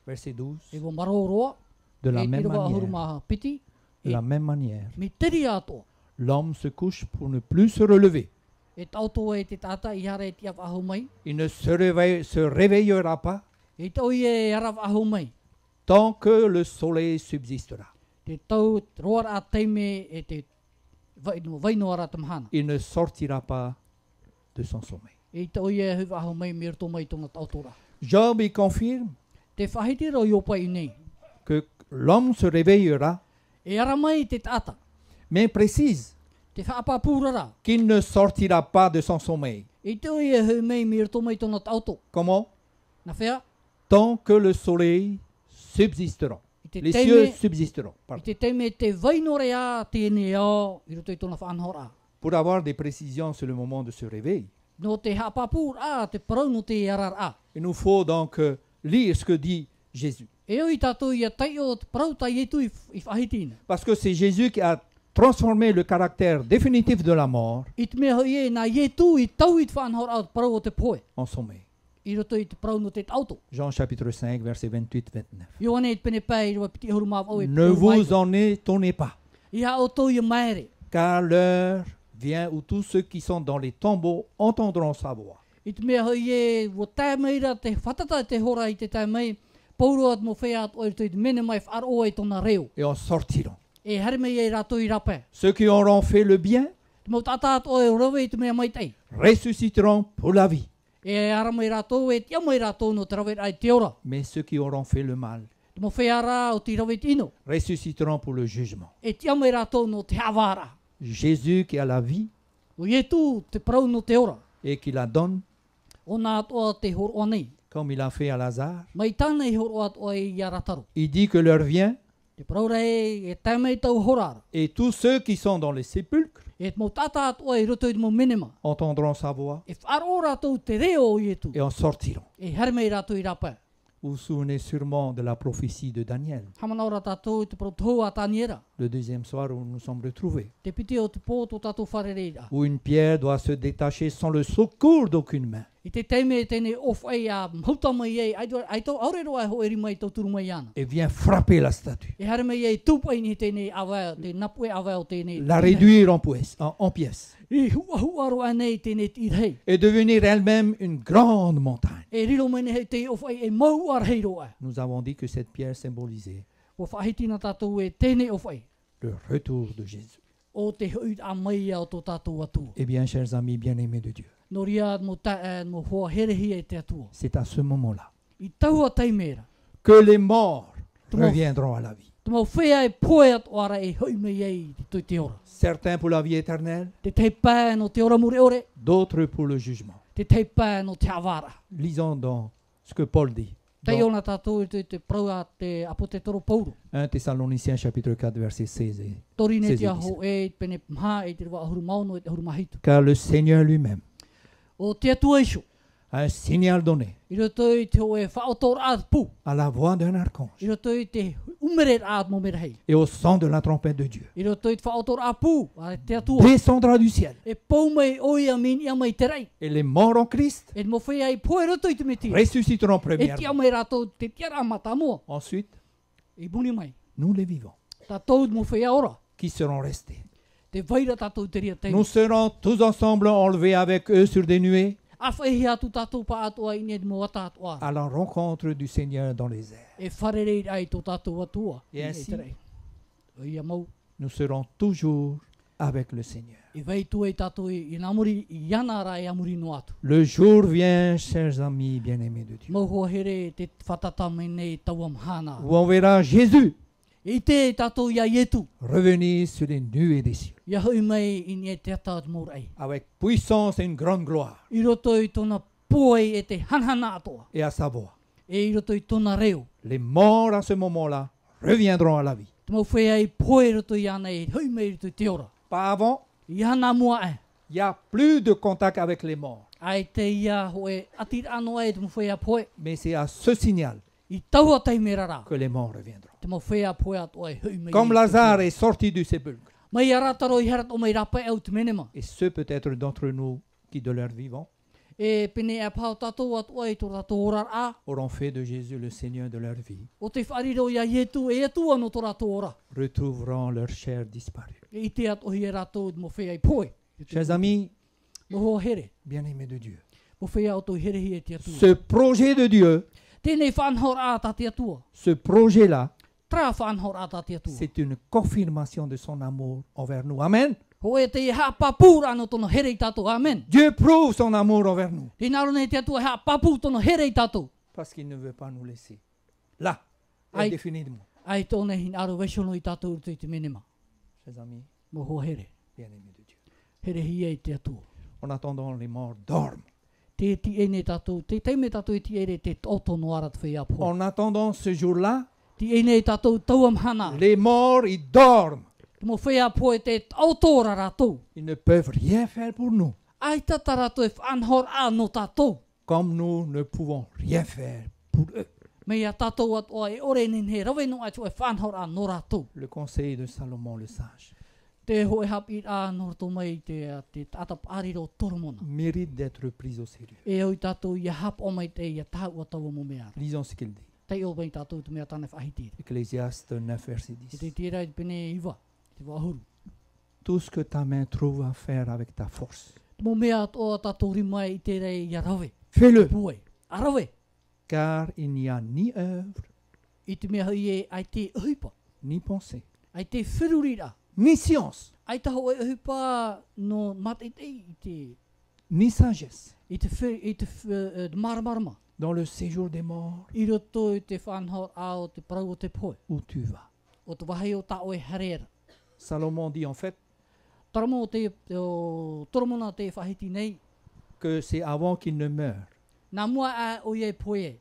[SPEAKER 1] Verset 12.
[SPEAKER 2] E wo maroroa,
[SPEAKER 1] De la
[SPEAKER 2] e te
[SPEAKER 1] même
[SPEAKER 2] rawa ahuru
[SPEAKER 1] manière,
[SPEAKER 2] maha piti.
[SPEAKER 1] de la même manière,
[SPEAKER 2] Mi teri ato,
[SPEAKER 1] l'homme se couche pour ne plus se relever.
[SPEAKER 2] e tautoa e te tata i hara e te awa ahu mai.
[SPEAKER 1] Il ne se réveillera pas
[SPEAKER 2] E tau i e araw ahu mai.
[SPEAKER 1] tant que le soleil subsistera.
[SPEAKER 2] Te tau roar a teime e te vaino ara tamhana.
[SPEAKER 1] Il ne sortira pas de son sommeil.
[SPEAKER 2] E tau i e huwa ahu mai mirto mai tonga tautora.
[SPEAKER 1] Job y confirme
[SPEAKER 2] Te whahiti rau i opa i nei.
[SPEAKER 1] que l'homme se réveillera,
[SPEAKER 2] E ara mai te tata.
[SPEAKER 1] mais précise
[SPEAKER 2] Te whaapapūrara.
[SPEAKER 1] qu'il ne sortira pas de son sommeil.
[SPEAKER 2] E tau i e hu mai mirto mai tonga tauto.
[SPEAKER 1] Comment?
[SPEAKER 2] Na whea,
[SPEAKER 1] Tant que le soleil subsistera.
[SPEAKER 2] i te
[SPEAKER 1] Les cieux
[SPEAKER 2] teime,
[SPEAKER 1] subsisteront.
[SPEAKER 2] i
[SPEAKER 1] Pardon.
[SPEAKER 2] te teime te vainore a tēne ao i roto i tona whaanhora.
[SPEAKER 1] Pour avoir des précisions sur le moment de ce réveil,
[SPEAKER 2] No te hapapūr a, te parau no te arar a.
[SPEAKER 1] il nous faut donc lire ce que dit Jésus.
[SPEAKER 2] E oi tātou i a tai o te parau tai e tu i whahitina.
[SPEAKER 1] Parce que c'est Jésus qui a transformé le caractère définitif de la mort
[SPEAKER 2] I te mea hoi e nā ie tu i tau i te whaanhora o te parau o te poe.
[SPEAKER 1] en sommeil.
[SPEAKER 2] I roto i te parau no te auto.
[SPEAKER 1] Jean chapitre 5, verset 28-29.
[SPEAKER 2] Ioane i te pene pai rua piti huru maaf au e
[SPEAKER 1] Ne vous en étonnez pas,
[SPEAKER 2] I ha o tau i a maere.
[SPEAKER 1] car l'heure vient où tous ceux qui sont dans les tombeaux entendront sa voix.
[SPEAKER 2] I te mea hoi e wo tae meira te whatata te hora i te tae mei. Pauro at mo whea at o i te mene mai wharo e tona reo.
[SPEAKER 1] Et en sortiront.
[SPEAKER 2] E hari mei e rato i rape.
[SPEAKER 1] Ceux qui auront fait le bien
[SPEAKER 2] Te mau tata at o e rawe i te mea mai tei.
[SPEAKER 1] ressusciteront pour la vie,
[SPEAKER 2] E ara mai rato e tia mai rato no te rawe ai te ora.
[SPEAKER 1] mais ceux qui auront fait le mal
[SPEAKER 2] Te mo whea ra o te rawe tino.
[SPEAKER 1] ressusciteront pour le jugement.
[SPEAKER 2] E tia mai rato no te hawara.
[SPEAKER 1] Jésus qui a la vie
[SPEAKER 2] O ie tu te parau no te ora.
[SPEAKER 1] et qui la donne,
[SPEAKER 2] O nā atoa te horo nei.
[SPEAKER 1] comme il a fait à Lazare,
[SPEAKER 2] Mai tāna i horo atoa i arataro.
[SPEAKER 1] il dit que l'heure vient
[SPEAKER 2] Te parau rei e taimei tau horara.
[SPEAKER 1] et tous ceux qui sont dans les sépulcres
[SPEAKER 2] E te mau tata atoa i roto i te mau minima.
[SPEAKER 1] entendront sa voix
[SPEAKER 2] E wharo ratou te reo o ie tu.
[SPEAKER 1] et en sortiront.
[SPEAKER 2] E harmei ratou i rapa.
[SPEAKER 1] Vous vous souvenez sûrement de la prophétie de Daniel,
[SPEAKER 2] Hamana ora tātou te protohu a tāniera.
[SPEAKER 1] le deuxième soir où nous nous sommes retrouvés,
[SPEAKER 2] Te piti o te pōto tātou wharereira.
[SPEAKER 1] où une pierre doit se détacher sans le secours d'aucune main.
[SPEAKER 2] I te teime e tēne ofai a mauta mai ei. Ai tau aurero ai ho eri mai tau turu mai ana.
[SPEAKER 1] Et vient frapper la statue,
[SPEAKER 2] E harmei ei tūpai ni tēne awao. Te napue awao tēne.
[SPEAKER 1] la réduire en pièces
[SPEAKER 2] I hua aro anei tēne tirhei.
[SPEAKER 1] et devenir elle-même une grande montagne.
[SPEAKER 2] E riro mai hei te ofai e mau arheiro ai.
[SPEAKER 1] Nous avons dit que cette pierre symbolisait
[SPEAKER 2] O whahitina tātou e tēne ofai.
[SPEAKER 1] le retour de Jésus.
[SPEAKER 2] O te hui a mai o tō tātou atua.
[SPEAKER 1] Eh bien, chers amis bien-aimés de Dieu,
[SPEAKER 2] No ria mo hoa herehi e te atua.
[SPEAKER 1] c'est à ce moment-là
[SPEAKER 2] I taua teimera.
[SPEAKER 1] que les morts
[SPEAKER 2] Comment-
[SPEAKER 1] reviendront à la vie.
[SPEAKER 2] Te mau whea e poe at oara e hui mei ei te te ora.
[SPEAKER 1] Certains pour la vie éternelle,
[SPEAKER 2] Te te pā no te ora mure ore.
[SPEAKER 1] d'autres pour le jugement.
[SPEAKER 2] Te te pā no te awara.
[SPEAKER 1] Lisons donc ce que Paul dit.
[SPEAKER 2] Te
[SPEAKER 1] Dans
[SPEAKER 2] ona tātou te prau a te apo te toro pauro.
[SPEAKER 1] 1 Thessaloniciens chapitre 4 verset 16.
[SPEAKER 2] Tori ne
[SPEAKER 1] Says
[SPEAKER 2] te
[SPEAKER 1] it,
[SPEAKER 2] aho e pene mha e te rwa ahuru mauno e te ahuru mahitu.
[SPEAKER 1] Car le Seigneur lui-même
[SPEAKER 2] O te atua iso.
[SPEAKER 1] a un signal donné
[SPEAKER 2] I roto i te o e whaotor aat pu.
[SPEAKER 1] à la voix d'un archange
[SPEAKER 2] I roto i te umeret aat mo mera hei.
[SPEAKER 1] et au son de la trompette de Dieu.
[SPEAKER 2] I roto i te whaotor a pu. A te atua.
[SPEAKER 1] Descendra du ciel
[SPEAKER 2] E pou mai oia min ia mai te rei.
[SPEAKER 1] et les morts en Christ
[SPEAKER 2] E mo whea i poe roto i te meti.
[SPEAKER 1] ressusciteront
[SPEAKER 2] E tia
[SPEAKER 1] premièrement.
[SPEAKER 2] mai rato te tiara mata mua.
[SPEAKER 1] Ensuite,
[SPEAKER 2] I buni mai.
[SPEAKER 1] nous les vivants
[SPEAKER 2] Tātou mo whea ora.
[SPEAKER 1] qui seront restés.
[SPEAKER 2] Te vaira tātou te ria teimi.
[SPEAKER 1] Nous serons tous ensemble enlevés avec eux sur des nuées
[SPEAKER 2] A whaihi atu tātou pa atua i ne mo ata atua.
[SPEAKER 1] à la rencontre du Seigneur dans les airs.
[SPEAKER 2] E wharerei ai tō tātou atua.
[SPEAKER 1] E
[SPEAKER 2] I
[SPEAKER 1] ainsi,
[SPEAKER 2] te rei. O ia mau.
[SPEAKER 1] nous serons toujours avec le Seigneur.
[SPEAKER 2] I vei tu e tātou i nā muri, i ana ra e amuri no atu.
[SPEAKER 1] Le jour vient, chers amis bien-aimés de Dieu,
[SPEAKER 2] Mau hoa here te whatatame nei tauam hana.
[SPEAKER 1] où on verra Jésus
[SPEAKER 2] I te tātou ia ietu.
[SPEAKER 1] revenir sur les nuées des cieux,
[SPEAKER 2] Ia hui mai i ni e te ata mōr ei.
[SPEAKER 1] avec puissance et une grande gloire,
[SPEAKER 2] I roto i tōna poe e te hanhana atoa.
[SPEAKER 1] et à savoir,
[SPEAKER 2] E i roto i tōna reo.
[SPEAKER 1] les morts à ce moment-là reviendront à la vie.
[SPEAKER 2] Te mau whea i poe roto i ana e hui mai roto i te ora.
[SPEAKER 1] Pas avant,
[SPEAKER 2] I hana mua e.
[SPEAKER 1] il n'y a plus de contact avec les morts,
[SPEAKER 2] Ai te ia hoe atir ano e te mau whea poe.
[SPEAKER 1] mais c'est à ce signal
[SPEAKER 2] I taua teime rara.
[SPEAKER 1] que les morts reviendront.
[SPEAKER 2] Te mau whea poe atoa e hui mai.
[SPEAKER 1] Comme Lazare est sorti du sépulcre,
[SPEAKER 2] Mai arataro i harat o mai rapa e au te menema.
[SPEAKER 1] et ceux peut-être d'entre nous qui de leur vivant
[SPEAKER 2] E pene e pao tātou atoa i tō tātou ora a.
[SPEAKER 1] auront fait de Jésus le Seigneur de leur vie,
[SPEAKER 2] O te whariro ia ietu e atua no tō tātou ora.
[SPEAKER 1] retrouveront leur chair disparue.
[SPEAKER 2] E i te atohi e rātou mo whea i poe.
[SPEAKER 1] Chers amis,
[SPEAKER 2] Mo hoa here.
[SPEAKER 1] bien-aimés de Dieu,
[SPEAKER 2] Mo whea o tō herehi e te atua.
[SPEAKER 1] ce projet de Dieu,
[SPEAKER 2] Tēnei whanhor a tā te atua.
[SPEAKER 1] ce projet-là,
[SPEAKER 2] Tra whanhor a tā te atua.
[SPEAKER 1] c'est une confirmation de son amour envers nous. Amen.
[SPEAKER 2] Ho e te ha papura ano tono here i tātou. Amen.
[SPEAKER 1] Dieu prouve son amour envers nous
[SPEAKER 2] Te naro nei te atua ha papu tono here i tātou.
[SPEAKER 1] parce qu'il ne veut pas nous laisser là,
[SPEAKER 2] Aïe.
[SPEAKER 1] indéfiniment.
[SPEAKER 2] Ai tōne hin aro wesono i tātou rutu i te menema.
[SPEAKER 1] Chers amis,
[SPEAKER 2] Mo hoa here.
[SPEAKER 1] bien-aimés de Dieu,
[SPEAKER 2] Herehi e te atua.
[SPEAKER 1] en attendant, les morts dorment.
[SPEAKER 2] Te ti e nei tātou. Te teime tātou i ti ere te otono ara te whea poa.
[SPEAKER 1] En attendant ce jour-là,
[SPEAKER 2] Ti e nei tātou tauam hana.
[SPEAKER 1] les morts, ils dorment.
[SPEAKER 2] Te mo whea poa e te autora rātou.
[SPEAKER 1] Ils ne peuvent rien faire pour nous,
[SPEAKER 2] Ai tata rātou e whanhor a no tātou.
[SPEAKER 1] comme nous ne pouvons rien faire pour eux.
[SPEAKER 2] Mei a tātou atoa e ore nin he rawe no atu e whanhor a no rātou.
[SPEAKER 1] Le conseil de Salomon le sage
[SPEAKER 2] Te hoe hapi a no rato mai te atap ariro toromona.
[SPEAKER 1] mérite d'être pris au sérieux.
[SPEAKER 2] E oi tātou ia hap o mai te ia tāu ataua mo mea.
[SPEAKER 1] Lisons ce qu'il dit.
[SPEAKER 2] Tei o mai tātou te mea tāne whahitira.
[SPEAKER 1] Ecclésiaste 9, verset
[SPEAKER 2] I te
[SPEAKER 1] 10.
[SPEAKER 2] tira i pene iwa. Te wahuru.
[SPEAKER 1] Tout ce que ta main trouve à faire avec ta force,
[SPEAKER 2] Mo mea atoa tātou rimai i te rei ia rawe.
[SPEAKER 1] fais-le,
[SPEAKER 2] Puai. A rawe.
[SPEAKER 1] car il n'y a ni œuvre,
[SPEAKER 2] I te mea hui e ai te uhipa.
[SPEAKER 1] ni pensée,
[SPEAKER 2] Ai te whirurira.
[SPEAKER 1] ni science,
[SPEAKER 2] Ai taho e uhipa no matei i te
[SPEAKER 1] ni sagesse
[SPEAKER 2] maramarama.
[SPEAKER 1] dans le séjour des morts
[SPEAKER 2] I roto i te whanhor a o te parau o te poe.
[SPEAKER 1] où tu vas.
[SPEAKER 2] O te wahai o ta oe harera.
[SPEAKER 1] Salomon dit en fait
[SPEAKER 2] Taramo o te toromona te whahiti nei.
[SPEAKER 1] que c'est avant qu'il ne meure,
[SPEAKER 2] Nā mua a o ie poe.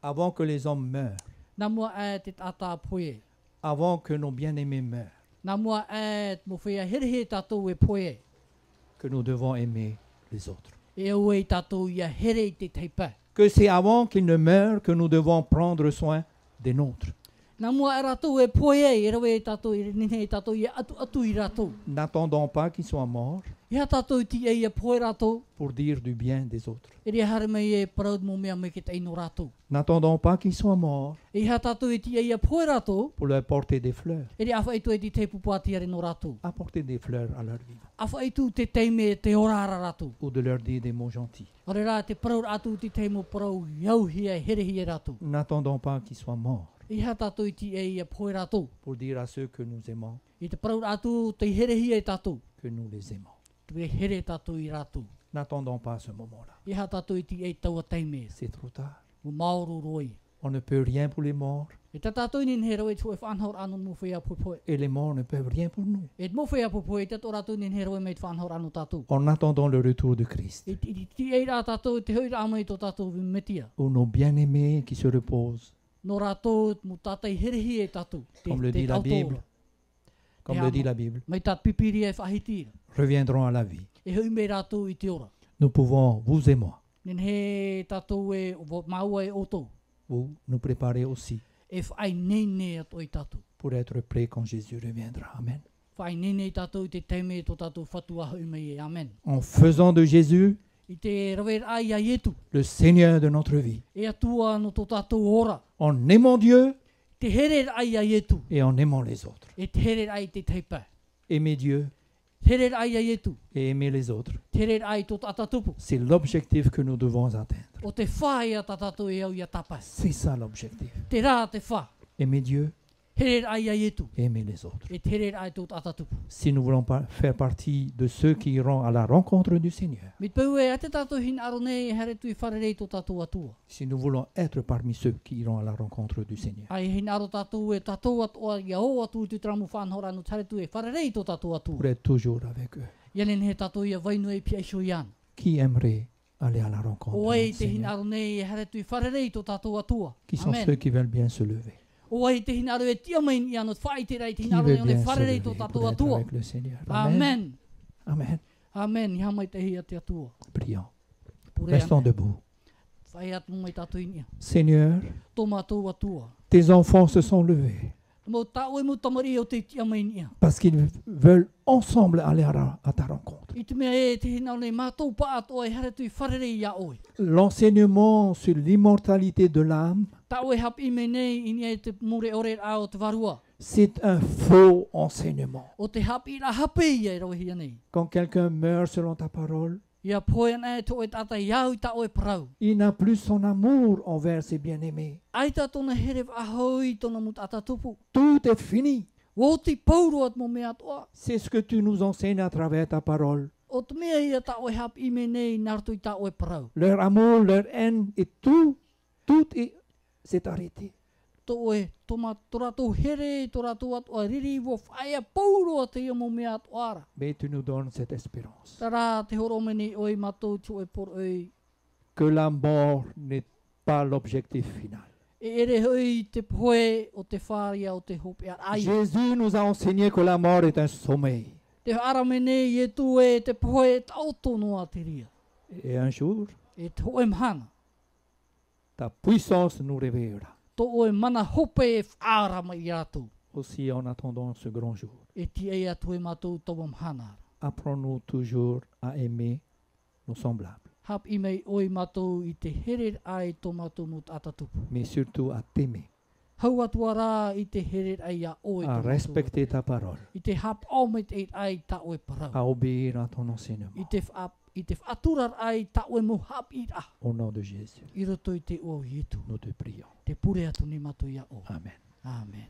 [SPEAKER 1] avant que les hommes meurent,
[SPEAKER 2] Nā mua a te tata poe.
[SPEAKER 1] avant que nos bien-aimés meurent,
[SPEAKER 2] Nā mua a mo whea herehe tātou e poe.
[SPEAKER 1] que nous devons aimer les autres.
[SPEAKER 2] E o e tātou ia here i te teipa.
[SPEAKER 1] Que c'est avant qu'ils ne meurent que nous devons prendre soin des nôtres.
[SPEAKER 2] Nā mua a rātou e poe e rawe e tātou i nene e tātou ia atu i rātou.
[SPEAKER 1] N'attendons pas qu'ils soient morts
[SPEAKER 2] Ia tātou ti e ia poe rātou.
[SPEAKER 1] pour dire du bien des autres.
[SPEAKER 2] E rea hare mai e paraud mo mea me ke te ino rātou.
[SPEAKER 1] N'attendons pas qu'ils soient morts
[SPEAKER 2] E ia tātou e ti e ia poe rātou.
[SPEAKER 1] pour leur porter des fleurs.
[SPEAKER 2] E rea awha itu e ti te pupāti are no rātou.
[SPEAKER 1] Apporter des fleurs à leur vie
[SPEAKER 2] Awha itu te teime e te orara rātou.
[SPEAKER 1] ou de leur dire des mots gentils.
[SPEAKER 2] Ore rā te parau atu te teimo parau iau hia e here hia rātou.
[SPEAKER 1] N'attendons pas qu'ils soient morts
[SPEAKER 2] I ha tātou i ti e ia poe rātou.
[SPEAKER 1] pour dire à ceux que nous aimons
[SPEAKER 2] I te parau atu te here hia e tātou.
[SPEAKER 1] que nous les aimons.
[SPEAKER 2] Te here tātou i rātou.
[SPEAKER 1] N'attendons pas ce moment-là.
[SPEAKER 2] I ha tātou i ti e taua teime.
[SPEAKER 1] C'est trop tard.
[SPEAKER 2] Mo maoru roi.
[SPEAKER 1] On ne peut rien pour les morts
[SPEAKER 2] E ta tātou nin he rawe tue whanhor anu mo whea poe poe.
[SPEAKER 1] et les morts ne peuvent rien pour nous.
[SPEAKER 2] E mo whea poe poe, te tō rātou nin he rawe mei te whanhor anu tātou.
[SPEAKER 1] En attendant le retour de Christ,
[SPEAKER 2] I ti e rā tātou, te hui rā mai tō tātou metia.
[SPEAKER 1] où nos bien-aimés qui se reposent,
[SPEAKER 2] No rātou mo tātai herehi e tātou.
[SPEAKER 1] Comme le dit la Bible. comme
[SPEAKER 2] Et
[SPEAKER 1] le
[SPEAKER 2] amo.
[SPEAKER 1] dit la Bible,
[SPEAKER 2] Mai tā pipiri e whahitira.
[SPEAKER 1] reviendront à la vie.
[SPEAKER 2] E hui mei rātou i te ora.
[SPEAKER 1] Nous pouvons, vous et moi,
[SPEAKER 2] Nin he tātou e maua e oto.
[SPEAKER 1] vous nous préparer aussi
[SPEAKER 2] E whai nene ato i tātou.
[SPEAKER 1] pour être prêts quand Jésus reviendra. Amen.
[SPEAKER 2] Whai nene i tātou i te teime e tō tātou whatua hui mei e. Amen.
[SPEAKER 1] En faisant de Jésus
[SPEAKER 2] I te rawe ai a ietu.
[SPEAKER 1] le Seigneur de notre vie,
[SPEAKER 2] E atua no tō tātou ora.
[SPEAKER 1] en aimant Dieu
[SPEAKER 2] Te here ai a ietu.
[SPEAKER 1] et en aimant les autres.
[SPEAKER 2] E te here ai te teipa.
[SPEAKER 1] Aimer Dieu
[SPEAKER 2] Here ai a ietu.
[SPEAKER 1] et aimer les autres,
[SPEAKER 2] Te here ai tō tatatupu.
[SPEAKER 1] c'est l'objectif que nous devons atteindre.
[SPEAKER 2] O te whai a tatatu e au i a tapas.
[SPEAKER 1] C'est ça l'objectif.
[SPEAKER 2] Te rā te wha.
[SPEAKER 1] Aimer Dieu
[SPEAKER 2] Here ai ai etu.
[SPEAKER 1] aimer les autres.
[SPEAKER 2] E tere ai tō atatupu.
[SPEAKER 1] Si nous voulons faire partie de ceux qui iront à la rencontre du Seigneur,
[SPEAKER 2] Mi te pau e a te tātou hin aro nei here tui wharerei tō tātou atua.
[SPEAKER 1] si nous voulons être parmi ceux qui iront à la rencontre du Seigneur,
[SPEAKER 2] Ai hin aro tātou e tātou atua ia o atu tu tramu whanhora no tare tui e wharerei tō tātou atua.
[SPEAKER 1] pour être toujours avec eux.
[SPEAKER 2] Ianen he tātou ia vainu e pia iso ian.
[SPEAKER 1] Qui aimerait aller à la rencontre
[SPEAKER 2] O
[SPEAKER 1] du
[SPEAKER 2] ai te hin
[SPEAKER 1] Seigneur?
[SPEAKER 2] aro nei e here tui wharerei tō tātou atua.
[SPEAKER 1] Qui sont
[SPEAKER 2] Amen.
[SPEAKER 1] ceux qui veulent bien se lever?
[SPEAKER 2] O ai te hin aro e tia mai ni anot whai te rei te
[SPEAKER 1] Qui
[SPEAKER 2] hin aro
[SPEAKER 1] veut
[SPEAKER 2] nei o ne
[SPEAKER 1] bien se
[SPEAKER 2] wharerei
[SPEAKER 1] lever
[SPEAKER 2] tō tātou
[SPEAKER 1] pour être
[SPEAKER 2] atua.
[SPEAKER 1] avec le Seigneur? Amen.
[SPEAKER 2] Amen.
[SPEAKER 1] Amen.
[SPEAKER 2] Amen. Ia mai te hia te atua.
[SPEAKER 1] Prions.
[SPEAKER 2] Pure
[SPEAKER 1] Restons
[SPEAKER 2] ane.
[SPEAKER 1] debout.
[SPEAKER 2] Whai atu mai tātou inia.
[SPEAKER 1] Seigneur,
[SPEAKER 2] Tō mātou atua.
[SPEAKER 1] tes enfants se sont levés
[SPEAKER 2] Mo tāu e mo tamari o te tia mai nia.
[SPEAKER 1] parce qu'ils veulent ensemble aller à ta rencontre.
[SPEAKER 2] I te mea e te hinau nei mātou pa ato e here tui wharerei ia oi.
[SPEAKER 1] L'enseignement sur l'immortalité de l'âme,
[SPEAKER 2] Tāu e hap i me nei i nia e te mure ore a o te varua.
[SPEAKER 1] c'est un faux enseignement.
[SPEAKER 2] O te hap i la hape ia e rau hia nei.
[SPEAKER 1] Quand quelqu'un meurt selon ta parole,
[SPEAKER 2] Ia poe ana e to e tata iau i tāu e parau.
[SPEAKER 1] il n'a plus son amour envers ses bien-aimés.
[SPEAKER 2] Ai tā tōna here ahoi tōna mut atatupu.
[SPEAKER 1] Tout est fini.
[SPEAKER 2] O ti pauro at mo mea toa.
[SPEAKER 1] C'est ce que tu nous enseignes à travers ta parole.
[SPEAKER 2] O te mea ia tāu e hap i me nei nartu i tāu e parau.
[SPEAKER 1] Leur amour, leur haine et tout s'est arrêté.
[SPEAKER 2] Tō e tōma tōratou here, tōratou at o riri wo whaia pauro at ia mo mea toara.
[SPEAKER 1] Mais tu nous donnes cette espérance.
[SPEAKER 2] Tara te horomeni oi matou tu e por oi.
[SPEAKER 1] Que la mort n'est pas l'objectif final.
[SPEAKER 2] E ere hoi te poe o te wharia o te hope ar ai.
[SPEAKER 1] Jésus nous a enseigné que la mort est un sommeil.
[SPEAKER 2] Te aramene i e tu e te poe tautono a te ria.
[SPEAKER 1] Et un jour,
[SPEAKER 2] E te hoe mhana.
[SPEAKER 1] ta puissance nous réveillera.
[SPEAKER 2] Tō oe mana hope e whaarama i atu.
[SPEAKER 1] Aussi en attendant ce grand jour.
[SPEAKER 2] E ti e atu e matou tōma mhana.
[SPEAKER 1] Apprends-nous toujours à aimer nos semblables,
[SPEAKER 2] Hap i mei oi matou i te here ai tō matou mut atatupu.
[SPEAKER 1] mais surtout à t'aimer,
[SPEAKER 2] Hau atua rā i te here ai a oi
[SPEAKER 1] à
[SPEAKER 2] tō
[SPEAKER 1] respecter ta parole,
[SPEAKER 2] I te hap aumit e ai ta oe parau.
[SPEAKER 1] à obéir à ton enseignement.
[SPEAKER 2] I te whaturar ai ta oe mo hap i a.
[SPEAKER 1] Au nom de Jésus,
[SPEAKER 2] I roto i te o i etu.
[SPEAKER 1] nous te prions.
[SPEAKER 2] Te pure atu ni matou ia o.
[SPEAKER 1] Amen.
[SPEAKER 2] Amen.